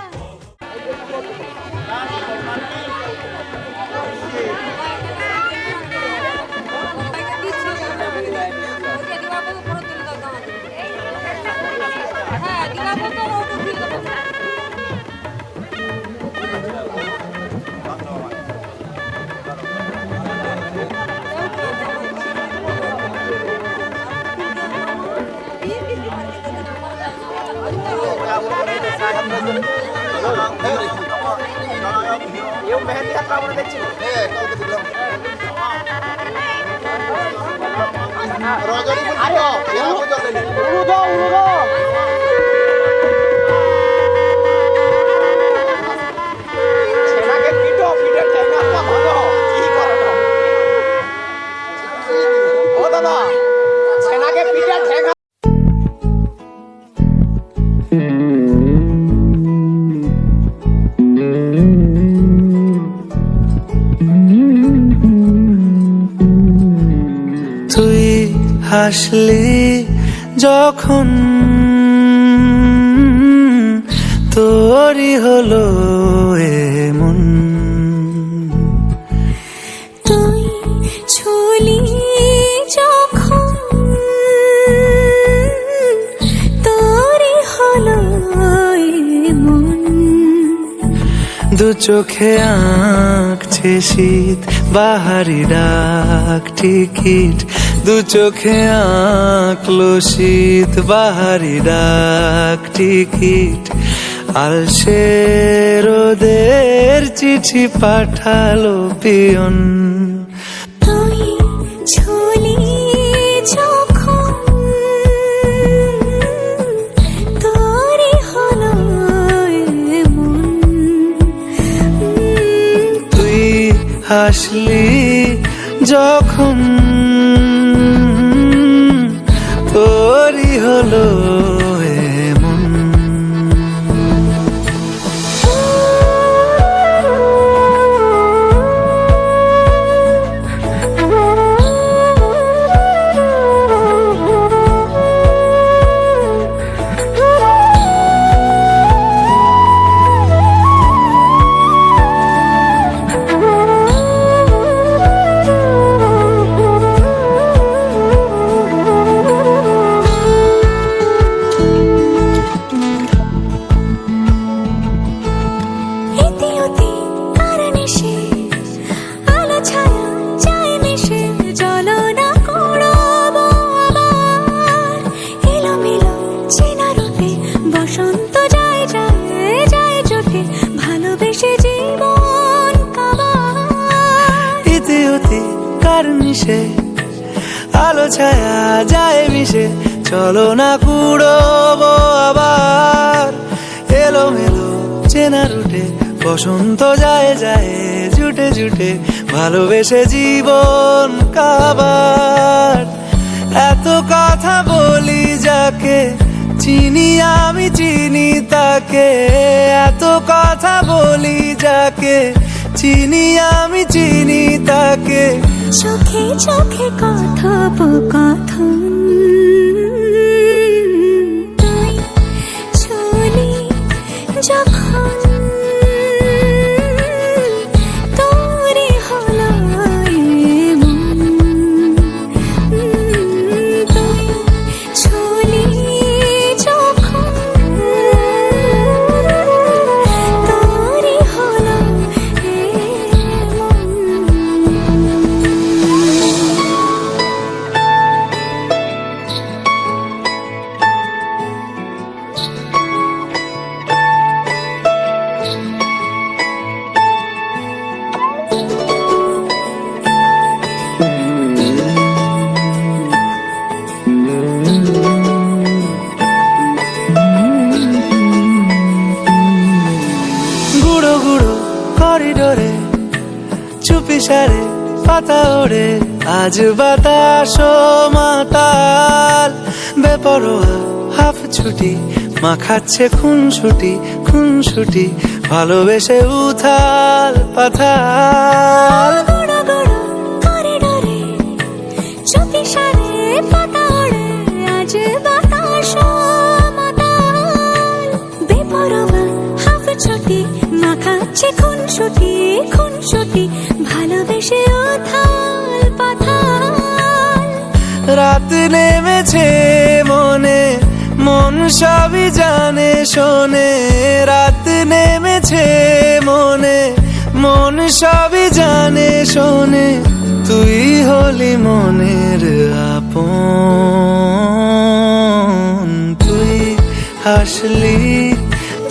Speaker 6: এও মেহেন্দি হাত আমরা দেখছি কালকে দেখলাম রজনী আরে এরা বুঝো নেই উড়ু দাও ছেনাকে পিটো পিটে ঠেঙ্গা ভালো কি করো ও দাদা ছেনাকে পিটে ঠেঙ্গা
Speaker 8: তুই হাসলি যখন তোরই হলো এমন।
Speaker 4: তুই ছুলি যখন তোরই হলো এমন।
Speaker 8: দু চোখে আঁকছে শীত বাহারি ডাক টিকিট। দু চোখে আঁকলো শীত বাহারি ডাক টিকিট। আলসে রোদের চিঠি পাঠালো পিয়ন।
Speaker 4: তুই ছুলি যখন তোরই হলো এমন।
Speaker 8: তুই হাসলি যখন তোরই হলো এমন। আলো ছায়া যায় মিশে চলো না কুড়োবো আবার। এলো মেলো চেনা রুটে বসন্ত যায় যায় জুটে জুটে ভালোবেসে জীবন কাবার। এত কথা বলি যাকে চিনি আমি চিনি তাকে। এত কথা বলি যাকে চিনি আমি চিনি তাকে।
Speaker 4: চোখে চোখে কথোপকথন। তুই ছুলি যখন তোরই হলো এমন। তুই ছুলি যখন তোরই হলো এমন।
Speaker 10: পাতা ওড়ে আজ বাতাস মাতাল, বেপরোয়া হাফ ছুটি মাখাচ্ছে খুনসুটি ভালোবেসে উথাল পাথাল।
Speaker 4: করিডোরে চুপিসারে পাতা ওড়ে আজ বাতাস মাতাল, বেপরোয়া হাফ ছুটি মাখাচ্ছে খুনসুটি ভালোবেসে উথাল পাথাল।
Speaker 10: রাত নেমেছে মনে মন সবই জানে শোনে, রাত নেমেছে মনে মন সবই জানে শোনে, তুই হলি মনের আপন। তুই হাসলি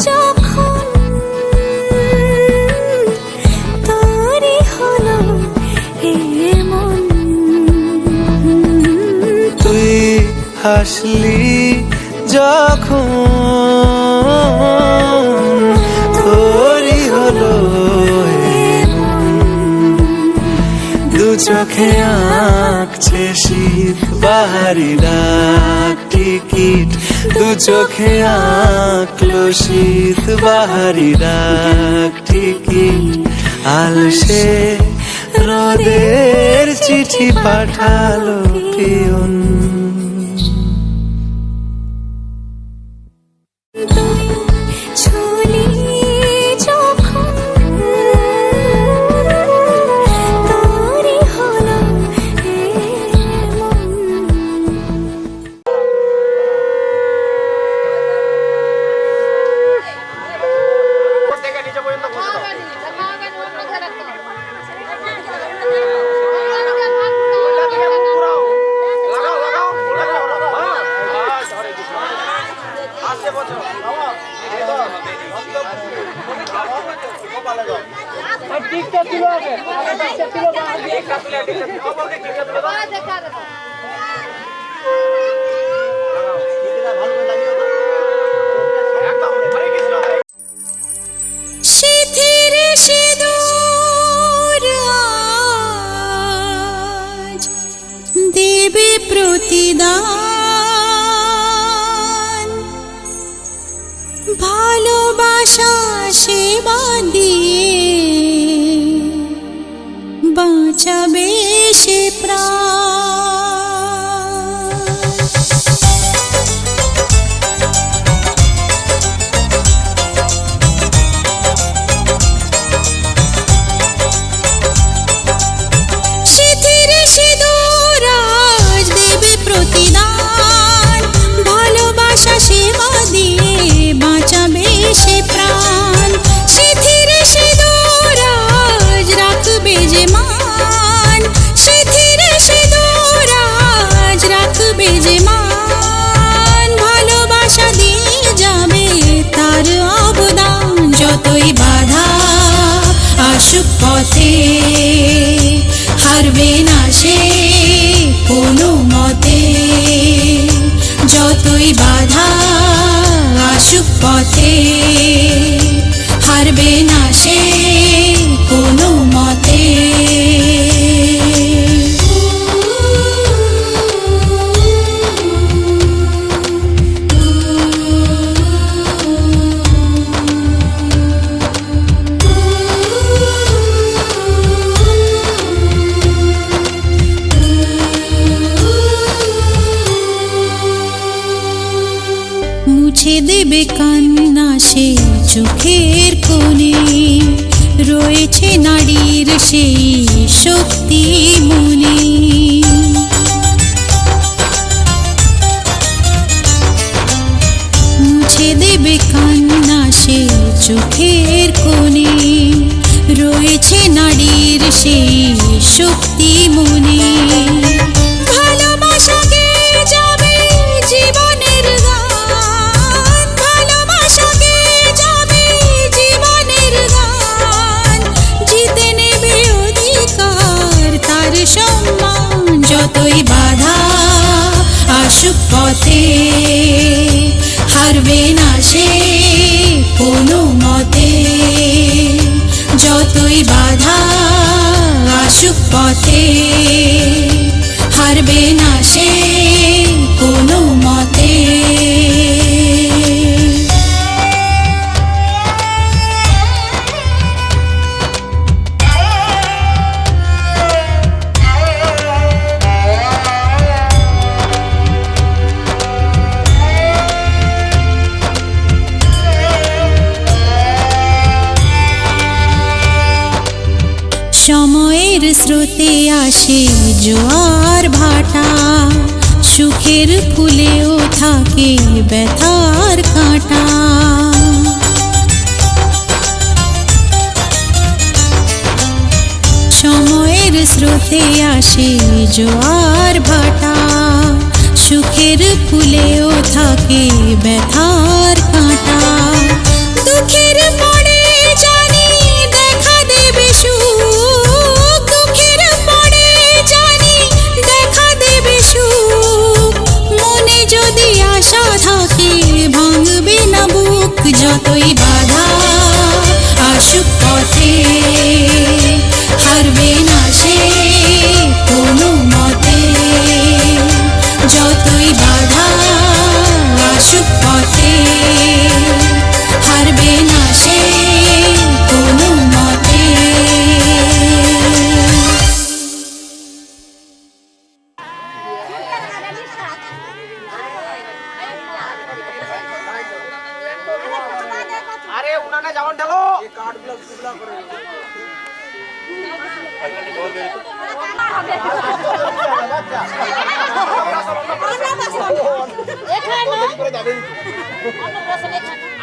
Speaker 4: যখন তোরই হলো এমন,
Speaker 10: তুই হাসলি যখন তোরই হলো দু চোখে আঁকছে শীত বাহারি ডাক টিকিট, দু চোখে আঁকলো শীত বাহারি ডাক টিকিট, আলসে রোদের চিঠি পাঠালো পিয়ন।
Speaker 4: ছুলি যখন তোরই হলো এমন।
Speaker 5: থেকে নিচে পর্যন্ত পৌঁছে দাও। আসছে বছর বাবা টিকটা ছিল আগে টিকটা ছিল টিকটা তুলে টিকটা তুলে দাও একদম হরে কৃষ্ণ।
Speaker 4: সিঁথির সিঁদুর আজ দেবে প্রতিদান, ভালোবাসা সেবা দিয়ে বাঁচাবে সে প্রাণ। সিঁথির সিঁদুর আজ দেবে প্রতিদান, ভালোবাসা সেবা দিয়ে বাঁচাবে সে প্রাণ। সিঁথির সিঁদুর আজ রাখবে যে মান, সিঁথির সিঁদুর আজ রাখবে যে মান, ভালোবাসা দিয়ে যাবে তার অবদান। যতই বাধা আসুক পথে হারবে না সে কোনো মতে, যতই বাধা আসুক পথে হারবে না সে কোনো মতে। মুছে দেবে কান্না সে চোখের কোণে, রয়েছে নারীর সেই শক্তি মনে। মুছে দেবে কান্না সে চোখের কোণে, রয়েছে নারীর সেই শক্তি মনে। ভালোবাসাকে যাবে জীবনের গান, ভালোবাসাকে যাবে জীবনের গান, জিতে নেবে অধিকার তার সম্মান। যতই বাধা আসুক পথে হারবে না সে কোনো মতে, যতই বাধা
Speaker 3: আসুক পথে হারবে না সে কোনো মতে। সময়ের স্রোতে আসে জোয়ার ভাটা, সুখের ফুলেও থাকে ব্যথার কাঁটা। সময়ের স্রোতে আসে জোয়ার ভাটা, সুখের ফুলেও থাকে ব্যথার কাঁটা। দুঃখের পরে জানি দেখা দেবে সুখ, দুঃখের পরে জানি দেখা দেবে সুখ। মনে যদি আশা থাকে ভাঙবে না বুক, যতই বাধা আসুক পথে হারবে না সে কোনো মতে। যতই বাধা আসুক পথে হারবে না সে কোনো মতে।
Speaker 5: আরে উনানে যেমন ঢালো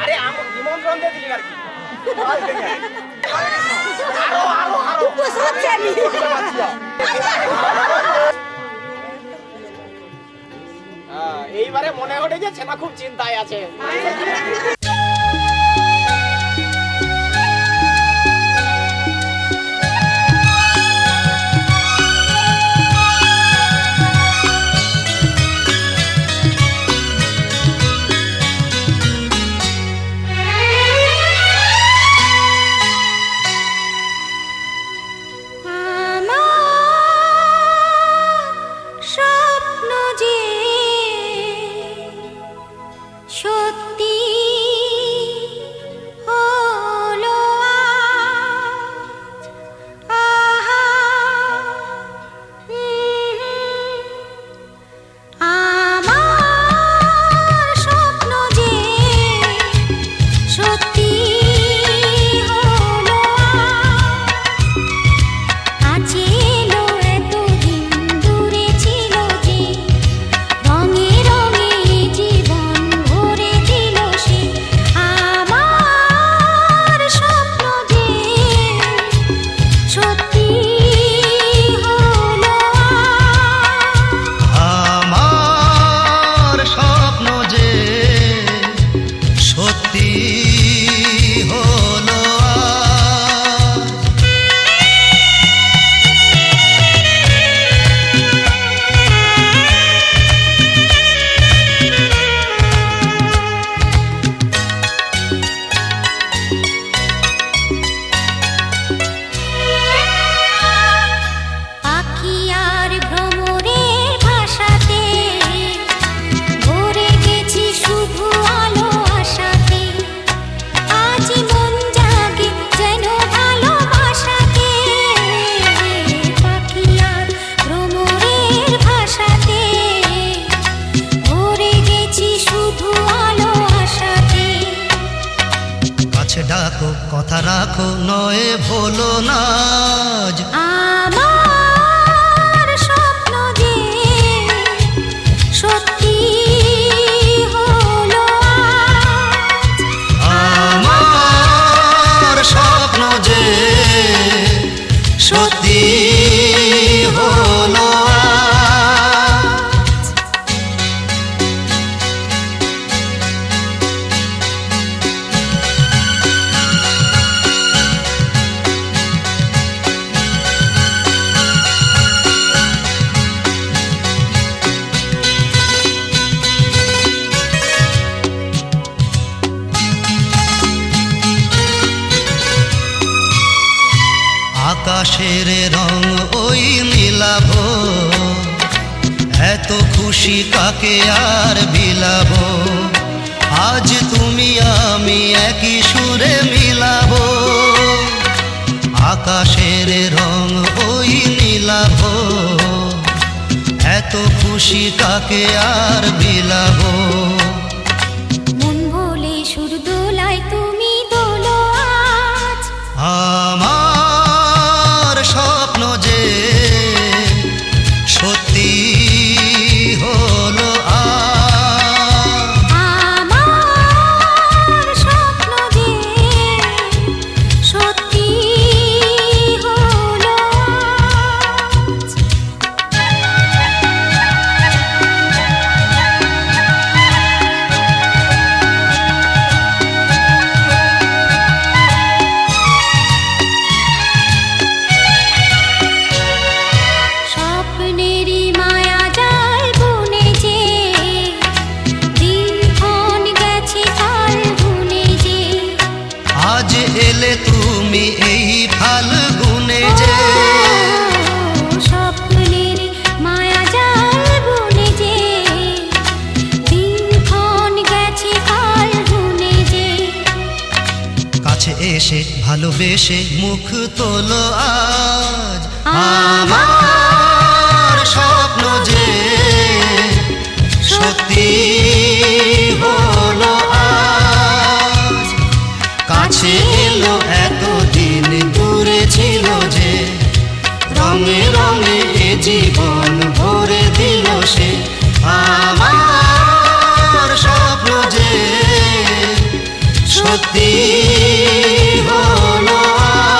Speaker 5: আরে নিমন্ত্রণ দিয়ে দিলি আর কি। এইবারে মনে হচ্ছে যে ছেনা খুব চিন্তায় আছে।
Speaker 4: স্বপ্ন যে সত্যি হলো আজ। আহা আমার স্বপ্ন যে সত্যি হলো আজ। ছিল এতদিন দূরে ছিল যে রঙে রঙে জীবন ভরে দিল সে। আমার স্বপ্ন যে সত্যি হলো
Speaker 10: আমার স্বপ্ন যে সত্যি হলো
Speaker 4: পাখি আর ভ্রমরের ভাষাতে ভরে গেছি শুধু আলো আশাতে। আজ মন জাগে যেন ভালোবাসাতে। পাখি আর ভ্রমরের ভাষাতে ভরে গেছি শুধু আলো আশাতে।
Speaker 10: কাছে ডাকো কথা রাখো নয় ভোলো না আজ।
Speaker 4: আমার স্বপ্ন যে সত্যি হলো আজ।
Speaker 10: আমার স্বপ্ন যে সত্যি হলো আকাশের রং মিলাবো, এত খুশি কাকে আর বিলাবো, আজ তুমি আমি একই সুরে মিলাবো, আকাশের রং ওই নীলাভো, এত খুশি কাকে আর বিলাবো।
Speaker 4: মন ভোলে সুর দোলায় তুমি দোলো আজ,
Speaker 10: আমার স্বপ্ন যে সত্যি হলো আজ,
Speaker 4: আমার স্বপ্ন যে সত্যি হলো আজ। স্বপ্নেরই মায়া জাল বুনে যে দিনক্ষণ গেছে কাল বুনে যে,
Speaker 10: আজ এলে তুমি এই ফাল্গুনে যে,
Speaker 4: স্বপ্নের মায়া জাল বুনে যে দিনক্ষণ গেছে কাল বুনে যে।
Speaker 10: কাছে এসে ভালোবেসে মুখ তোলো আজ, আমার স্বপ্ন যে সত্যি হলো আজ, কাছে এলো এতদিন দূরে ছিল যে, রঙে রঙে এ জীবন ভরে দিল সে, আমার স্বপ্ন যে সত্যি হলো আজ।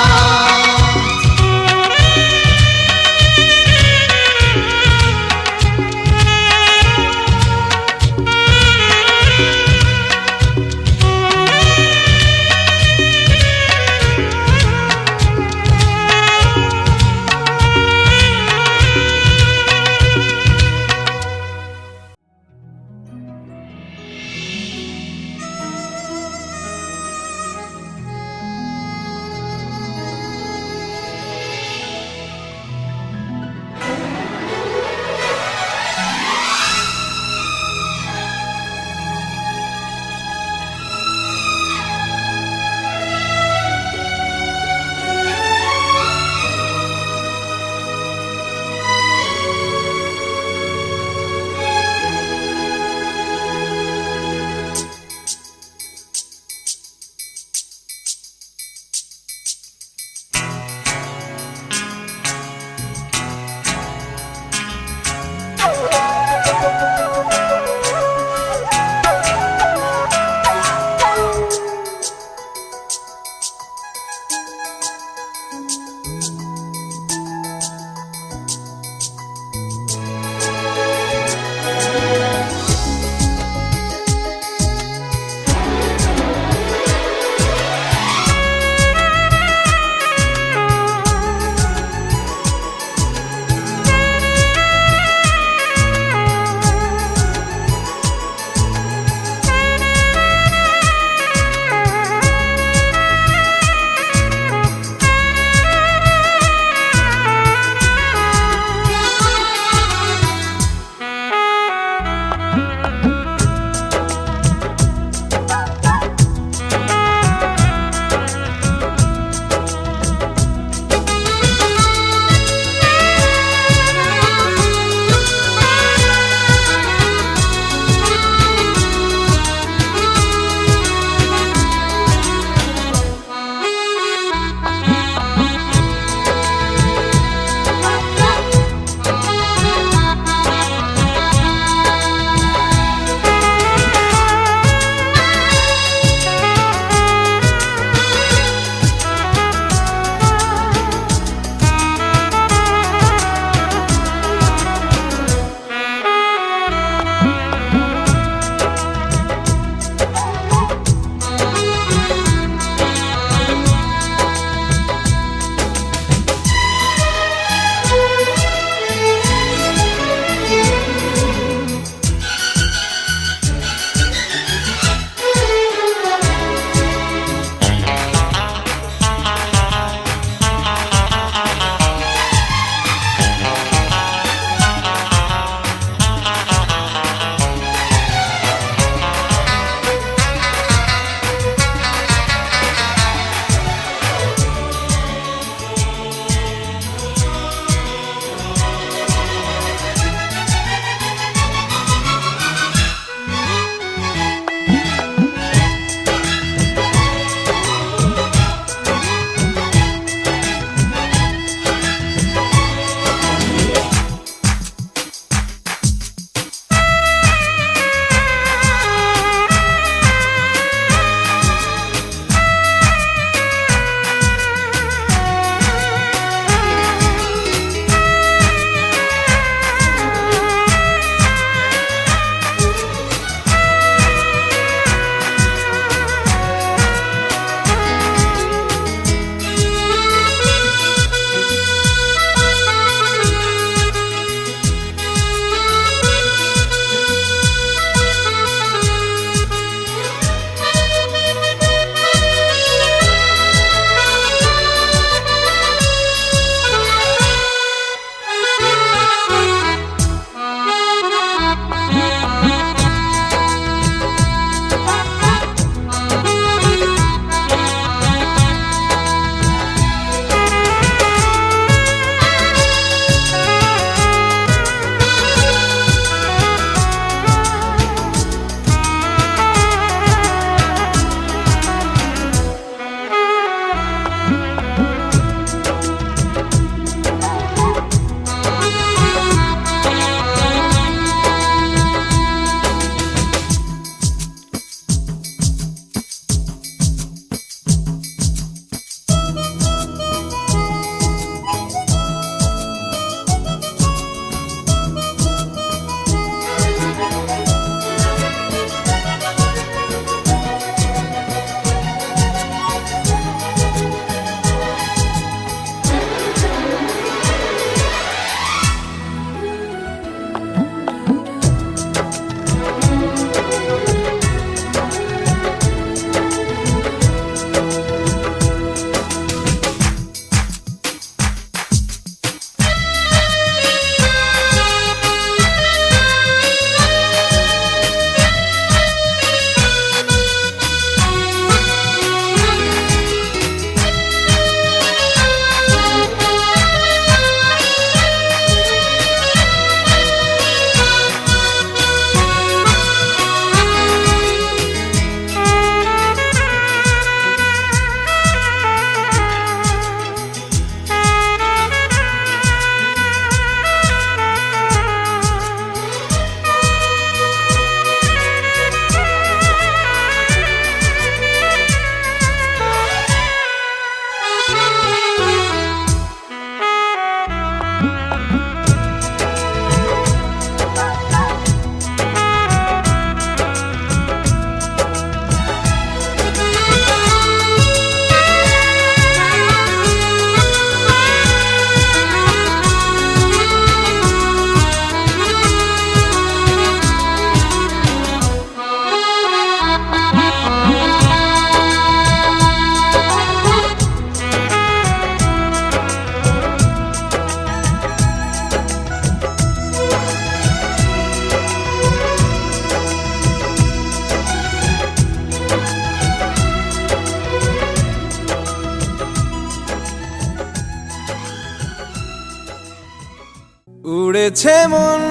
Speaker 11: পুড়েছে মন,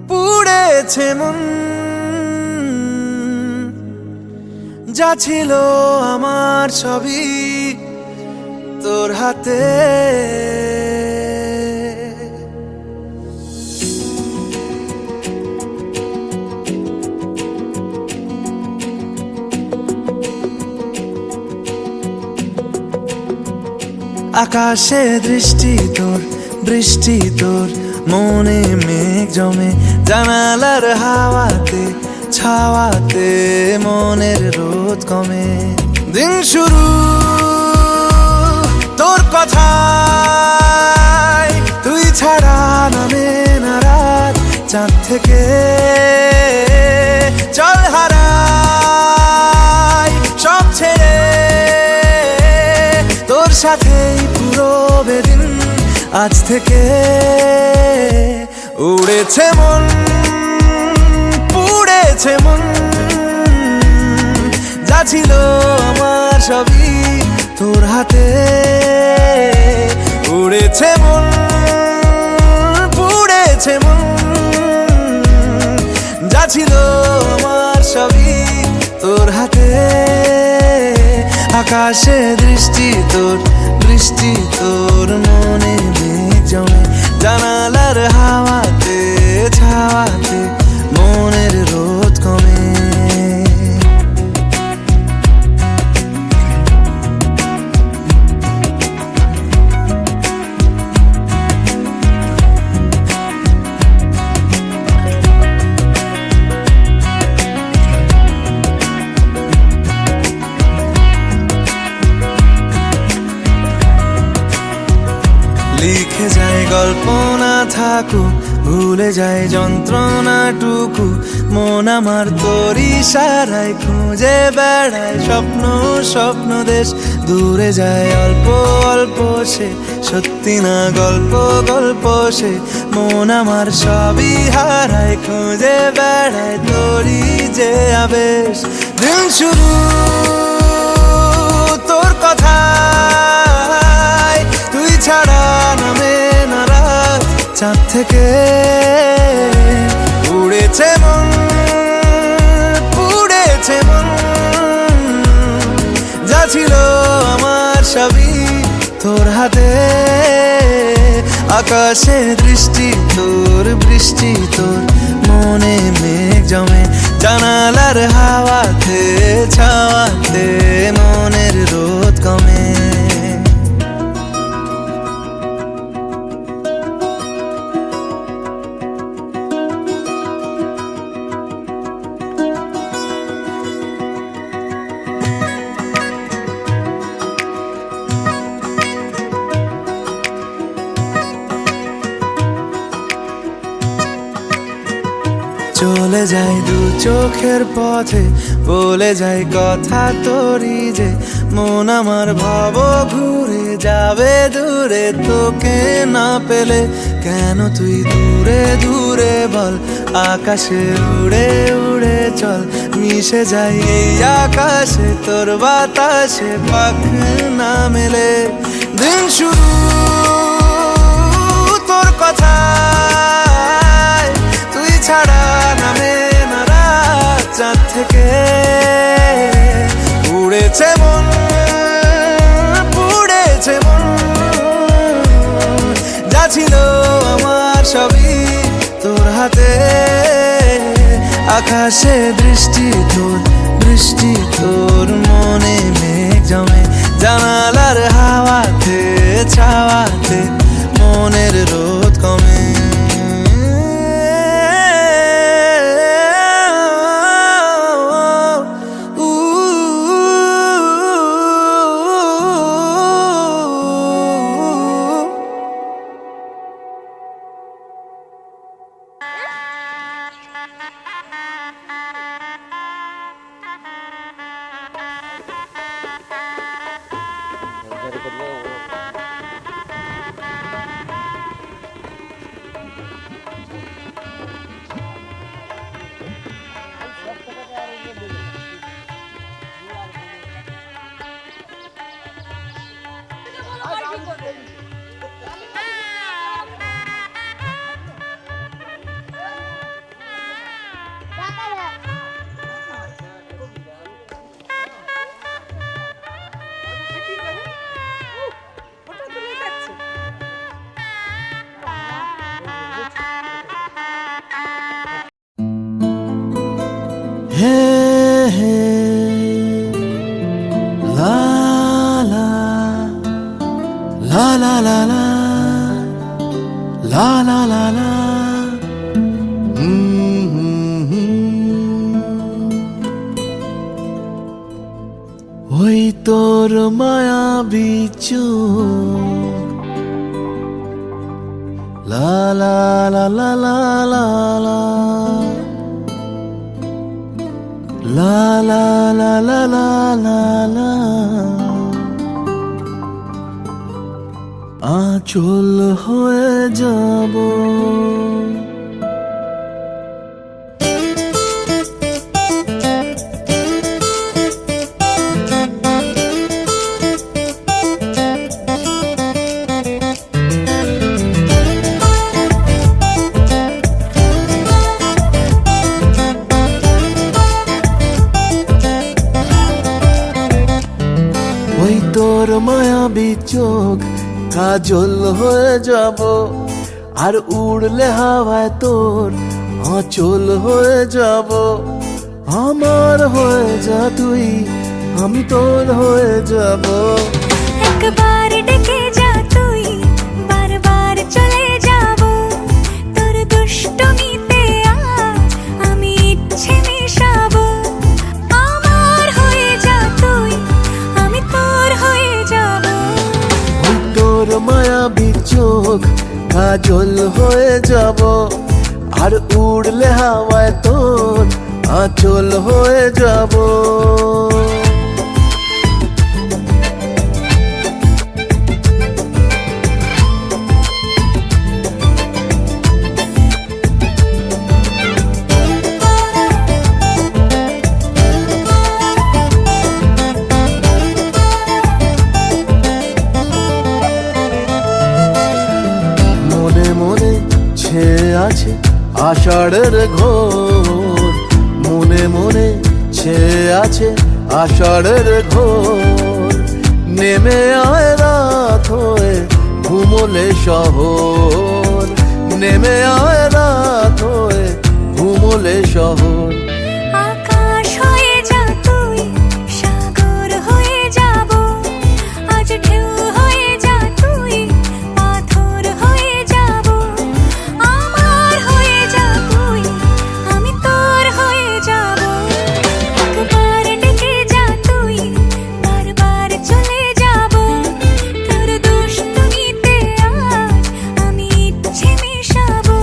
Speaker 11: পুড়েছে মন, যা ছিল আমার সবই তোর হাতে। আকাশে দৃষ্টি তোর, বৃষ্টি তোর, মনে মেঘ জমে, জানালার হাওয়াতে ছাওয়াতে মনের রোদ কমে। দিন শুরু তোর কথায়, তুই ছাড়া নামে না রাত, চাঁদ থেকে চল হারাই সব ছেড়ে, তোর সাথেই পুরো বেদিন আজ থেকে। উড়েছে মন, পুড়েছে মন, যা ছিল আমার সবই তোর হাতে। উড়েছে মন, পুড়েছে মন, যা ছিল আমার সবই তোর হাতে। আকাশে দৃষ্টি তোর, বৃষ্টি তোর, মনে মেঘ জমে, জানালার হাওয়াতে ছাওয়াতে মনের রোদ কমে। লিখে যায় গল্প না থাকুক, ভুলে যায় যন্ত্রণাটুকু, মন আমার তোর ইশারায় খুঁজে বেড়ায় স্বপ্ন স্বপ্ন দেশ। দূরে যায় অল্প অল্প সে, সত্যি না গল্প গল্প সে, মন আমার সবই হারায় খুঁজে বেড়ায় তোরই যে আবেশ। দিন শুরু তোর কথায়, তুই ছাড়া নামে না রাত, চাঁদ থেকে উড়েছে মন, পুড়েছে মন, যা ছিল আমার সবই তোর হাতে। আকাশে দৃষ্টি তোর, বৃষ্টি তোর, মনে মেঘ জমে, জানালার হাওয়াতে ছাওয়াতে মনের রোদ কমে। চলে যায় দু চোখের পথে, বলে যায় কথা তোরই যে, মন আমার ভাব ঘুরে যাবে দূরে তোকে না পেলে। কেন তুই দূরে দূরে বল, আকাশে উড়ে উড়ে চল, মিশে যাই এই আকাশে তোর বাতাসে পাখ না মেলে। দিন শুরু তোর কথায়, তুই ছাড়া নামে না রাত, চাঁদ থেকে উড়েছে মন, পুড়েছে মন, যা ছিল আমার সবই তোর হাতে। আকাশে দৃষ্টি তোর, বৃষ্টি তোর, মনে মেঘ জমে, জানালার হাওয়াতে ছাওয়াতে মনের রোদ কমে। হে হে লা লা লা লা লা লা লা লা লা লা ওই তোর মায়াবী চোখ লা লা লা লা লা লা লা লা লা লা লা লা লা লা আঁচল হয়ে যাব ওই তোর মায়াবী চোখ কাজল হয়ে যাব আর উড়লে হাওয়ায় তোর আঁচল হয়ে যাব আমার হয়ে যা তুই আমি তোর হয়ে যাব
Speaker 4: একবার ডেকে যা তুই বারবার চলে যাব তোর দুষ্টমিতে আজ আমি ইচ্ছে মেশাবো আমার হয়ে যা তুই আমি তোর হয়ে যাব
Speaker 11: ওই তোর মায়াবী চোখ কাজল হয়ে যাব আর উড়লে হাওয়ায় তোর আঁচল হয়ে যাব মনে মনে ছেয়ে আছে আষাঢ়ের ঘোর মনে মনে ছেয়ে আছে আষাঢ়ের ঘোর নেমে আয় রাত হয়ে ঘুমোলে শহর নেমে আয় রাত হয়ে ঘুমোলে শহর
Speaker 4: আকাশ হয়ে যা তুই সাগর হয়ে যাব আজ ঢেউ হয়ে যা তুই পাথর হয়ে যাব আমার হয়ে যা তুই আমি তোর হয়ে যাব একবার ডেকে যা তুই বারবার চলে যাব তোর দুষ্টমিতে আজ আমি ইচ্ছে মেশাবো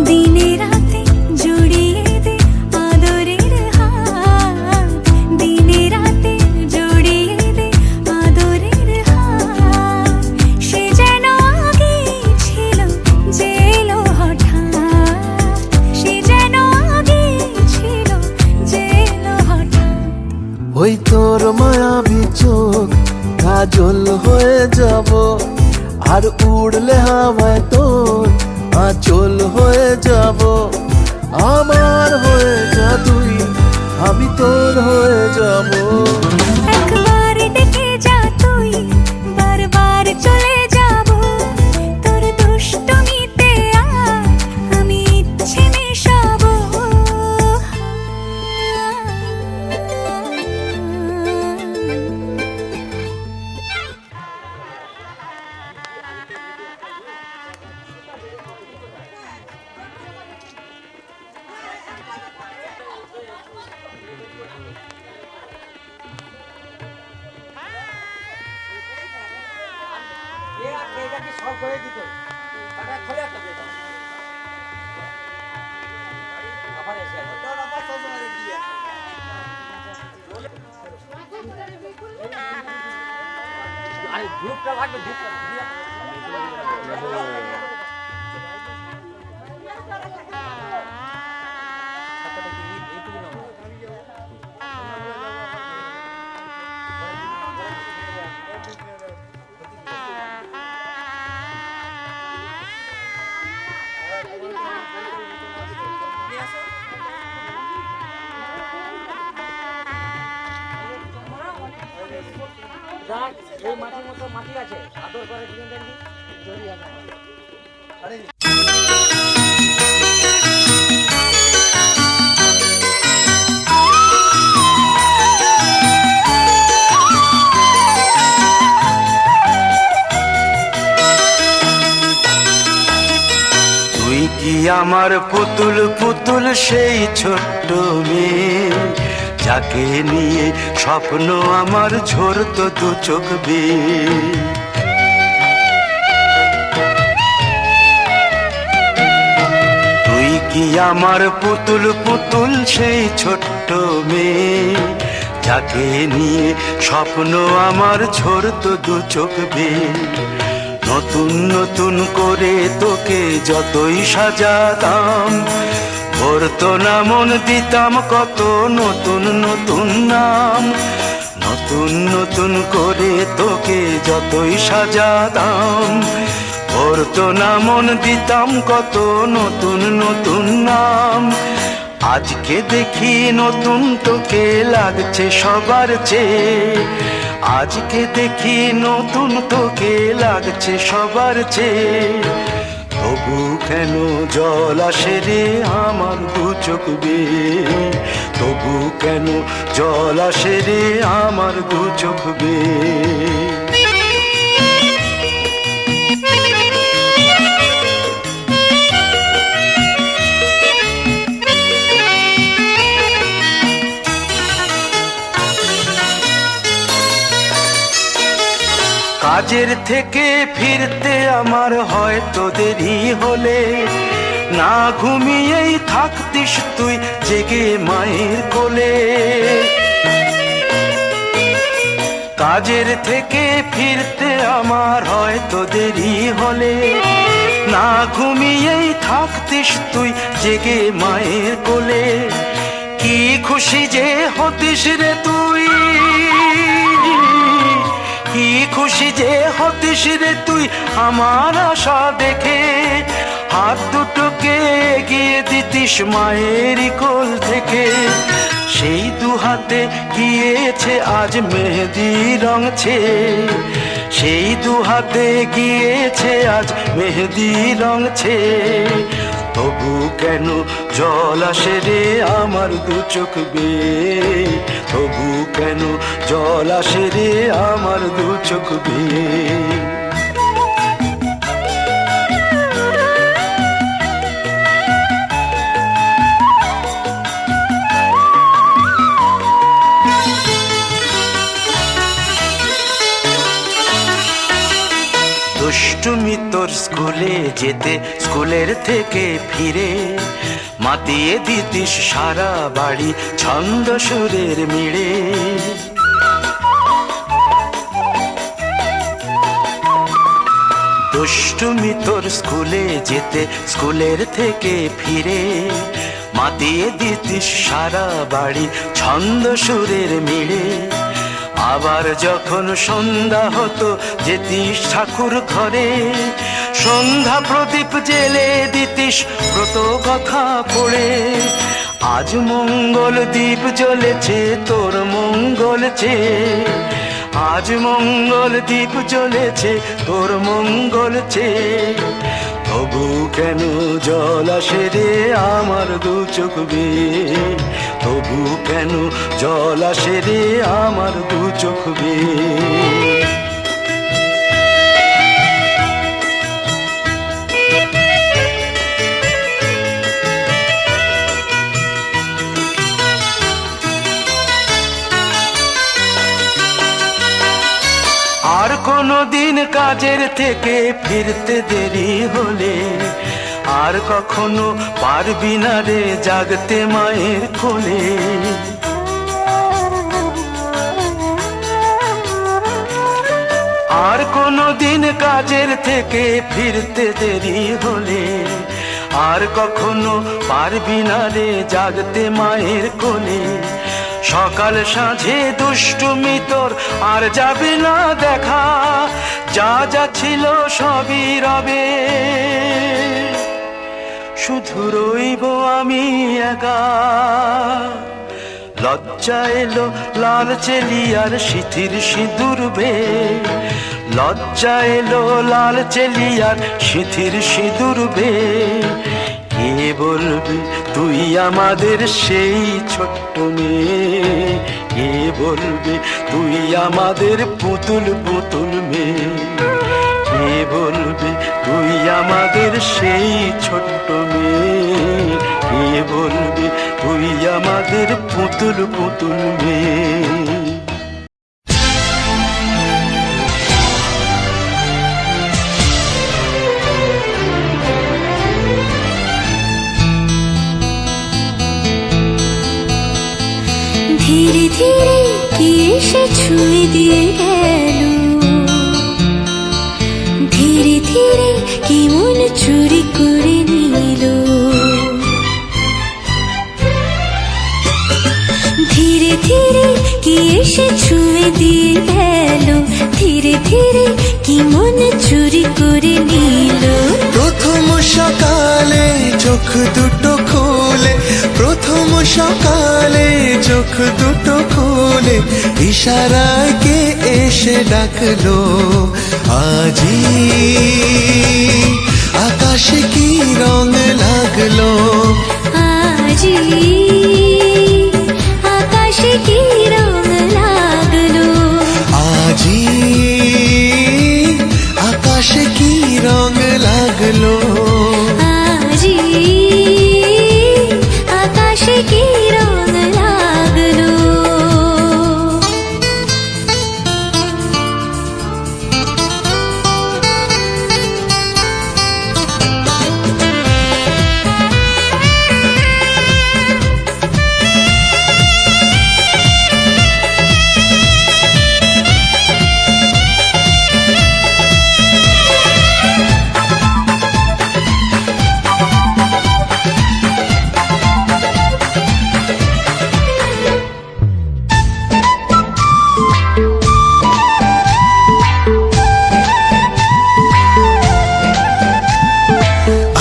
Speaker 4: দিনে রাতে জড়িয়ে দে আদরের হাত দিনে রাতে জড়িয়ে দে আদরের হাত সে যেন আগে ছিল যে এলো হঠাৎ সে যেন আগে ছিল যে এলো হঠাৎ
Speaker 11: ওই তোর মায়াবী চোখ কাজল হয়ে যাব আর উড়লে হাওয়ায় তোর আঁচল হয়ে যাব আমার হয়ে যা তুই আমি তোর হয়ে যাব
Speaker 4: একবার ডেকে যা তুই বারবার চলে যাব তোর দুষ্টমিতে আজ আমি ইচ্ছে মেশাবো
Speaker 5: এটা কি সব করে দিত টাকা খোলে একটা দিত আবার এসে ওটা আবার সব সময় দিয়ে আরে গ্রুপটা লাগবে গ্রুপটা দেখ এই মাটির মতো মাটি আছে আদর করে কিনে দেখবি জড়িয়ে যাবে।
Speaker 11: তুই কি আমার পুতুল পুতুল সেই ছোট্ট মেয়ে যাকে নিয়ে স্বপ্ন আমার ঝরতো দু চোখ বেয়ে। তুই কি আমার পুতুল পুতুল সেই ছোট্ট মেয়ে যাকে নিয়ে স্বপ্ন আমার ঝরতো দু চোখ বেয়ে। নতুন নতুন করে তোকে যতই সাজাতাম ভরতো না মন দিতাম কত নতুন নতুন নাম। নতুন নতুন করে তোকে যতই সাজাতাম ভরতো না মন দিতাম কত নতুন নতুন নাম। আজকে দেখি নতুন তোকে লাগছে সবার চেয়ে। আজকে দেখি নতুন তোকে লাগছে সবার চেয়ে। তবু কেন জল আসে রে আমার দু চোখ বেয়ে। তবু কেন জল আসে রে আমার দু চোখ বেয়ে। কাজের থেকে ফিরতে আমার হয়তো দেরি হলে না ঘুমিয়েই থাকতিস তুই জেগে মায়ের কোলে। কাজের থেকে ফিরতে আমার হয়তো দেরি হলে না ঘুমিয়েই থাকতিস তুই জেগে মায়ের কোলে। কি খুশি যে হতিস রে তুই, কি খুশি যে হতিস রে তুই আমার আশা দেখে। হাত দুটোকে এগিয়ে দিতিস মায়ের কোল থেকে। সেই দু হাতে গিয়েছে আজ মেহেদি রং ছেয়ে। সেই দু হাতে গিয়েছে আজ মেহেদি রং ছেয়ে। তবু কেন জল আসে রে আমার দু চোখ বেয়ে। তবু কেন জল আসে রে আমার দু চোখ বেয়ে। দুষ্টুমি তোর স্কুলে যেতে স্কুলের থেকে ফিরে মাতিয়ে দিতিস সারা বাড়ি ছন্দ সুরের মিড়ে। দুষ্টুমি তোর স্কুলে যেতে স্কুলের থেকে ফিরে মাতিয়ে দিতিস সারা বাড়ি ছন্দ সুরের মিড়ে। আবার যখন সন্ধ্যা হতো যেতিস ঠাকুর ঘরে সন্ধ্যা প্রদীপ জেলে দিতিস ব্রত কথা পড়ে। আজ মঙ্গল দ্বীপ জ্বলেছে তোর মঙ্গল চেয়ে। আজ মঙ্গল দ্বীপ জ্বলেছে তোর মঙ্গল চেয়ে। তবু কেন জল আসে রে আমার দু চোখ বেয়ে। তবু কেন জল আসে রে আমার দু চোখ বেয়ে। আর কোনো দিন কাজের থেকে ফিরতে দেরি হলে আর কখনো পারবি না রে জাগতে মায়ের কোলে। আর কোনো দিন কাজের থেকে ফিরতে দেরি হলে আর কখনো পারবি না রে জাগতে মায়ের কোলে। সকাল সাঁঝে দুষ্টুমি তোর আর যাবে না দেখা। যা যা ছিল সবই রবে শুধু রইব আমি একা। লজ্জা এলো লাল চেলিয়ার সিথির সিঁদুর বে, লজ্জা এলো লাল চেলিয়ার সিথির সিঁদুর বে। কে বলবে তুই আমাদের সেই ছোট্ট মেয়ে, কে বলবে তুই আমাদের পুতুল পুতুল মেয়ে, কে বলবে তুই আমাদের সেই ছোট্ট মেয়ে, কে বলবে তুই আমাদের পুতুল পুতুল মেয়ে।
Speaker 3: ধীরে ধীরে কি এসে ছুঁয়ে দিয়ে গেল, ধীরে ধীরে কি মন চুরি করে নিল, ধীরে ধীরে কি এসে ছুঁয়ে দিয়ে গেল, ধীরে ধীরে কি মন চুরি করে নিল।
Speaker 11: প্রথম সকালে চোখ দুটো খুলে, প্রথম সকালে চোখ দুটো খুলে ইশারায় কে এসে ডাকলো, আজি আকাশে কি রং লাগলো,
Speaker 3: আজি আকাশে কি রং লাগলো,
Speaker 11: আজি আকাশে কি রং লাগলো,
Speaker 3: আজি আকাশে কি রং লাগলো।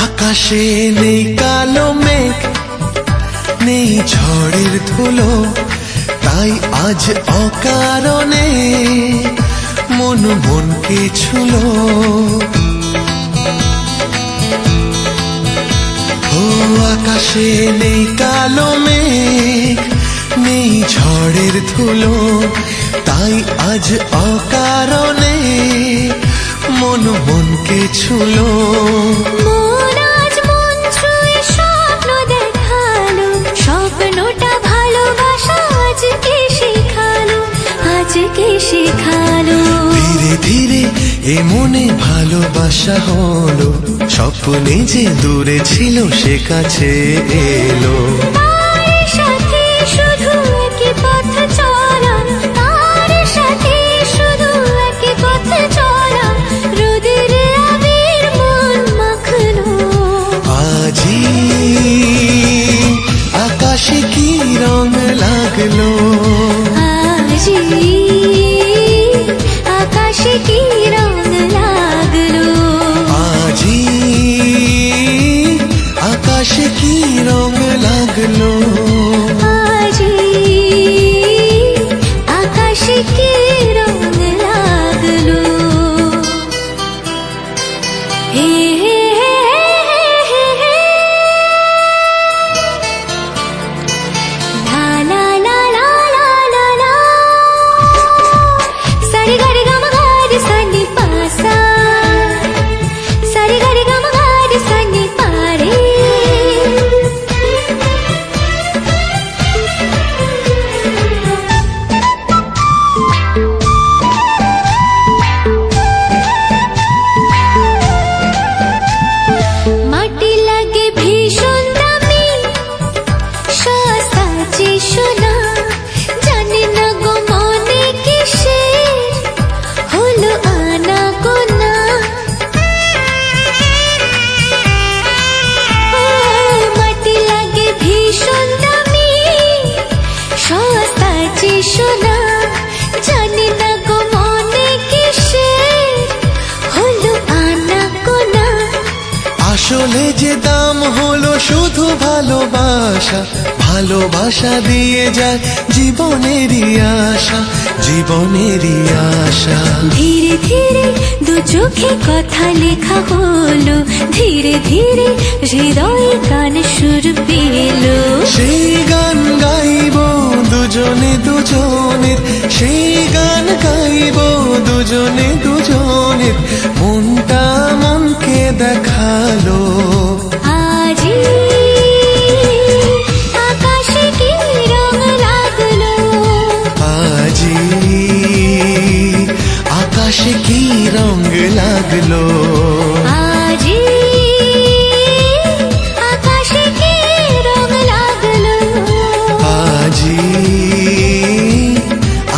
Speaker 11: আকাশে নেই কালো মেঘ, নেই ঝড়ের ধুলো, তাই আজ অকারণে মন মনকে ছুলো। ও আকাশে নেই কালো মেঘ, নেই ঝড়ের ধুলো, তাই আজ অকারণে মন মনকে ছুলো।
Speaker 3: মন আজ মন ছুঁয়ে স্বপ্ন দেখালো, স্বপ্নটা ভালোবাসা আজকে শেখালো, আজকে শেখালো।
Speaker 11: ধীরে ধীরে এ মনে ভালোবাসা হলো, স্বপ্নে যে দূরে ছিল সে কাছে এলো।
Speaker 3: তার সাথে শুধু একই পথ চলা, তার সাথে শুধু একই পথ চলা, রোদের আবির মন মাখলো,
Speaker 11: আজি আকাশে কি রং লাগলো,
Speaker 3: আজি আকাশে কি রং লাগলো,
Speaker 11: আজি আকাশে কি রং লাগলো। বলে যে দাম হলো শুধু ভালোবাসা, ভালোবাসা দিয়ে যায় জীবনেরই আশা, জীবনেরই আশা।
Speaker 3: ধীরে ধীরে দু চোখে কথা লেখা হলো, ধীরে ধীরে হৃদয়ে গান সুর পেলো।
Speaker 11: সেই গান গাইব দুজনে দুজনের, সেই গান গাইব দুজনে দুজনের, মনটা মনকে দেখালো।
Speaker 3: আজি আকাশে কি রং লাগলো,
Speaker 11: আজি আকাশে কি রং লাগলো,
Speaker 3: আজি আকাশে কি রং লাগলো,
Speaker 11: আজি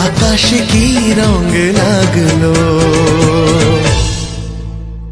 Speaker 11: আকাশে কি রং লাগলো।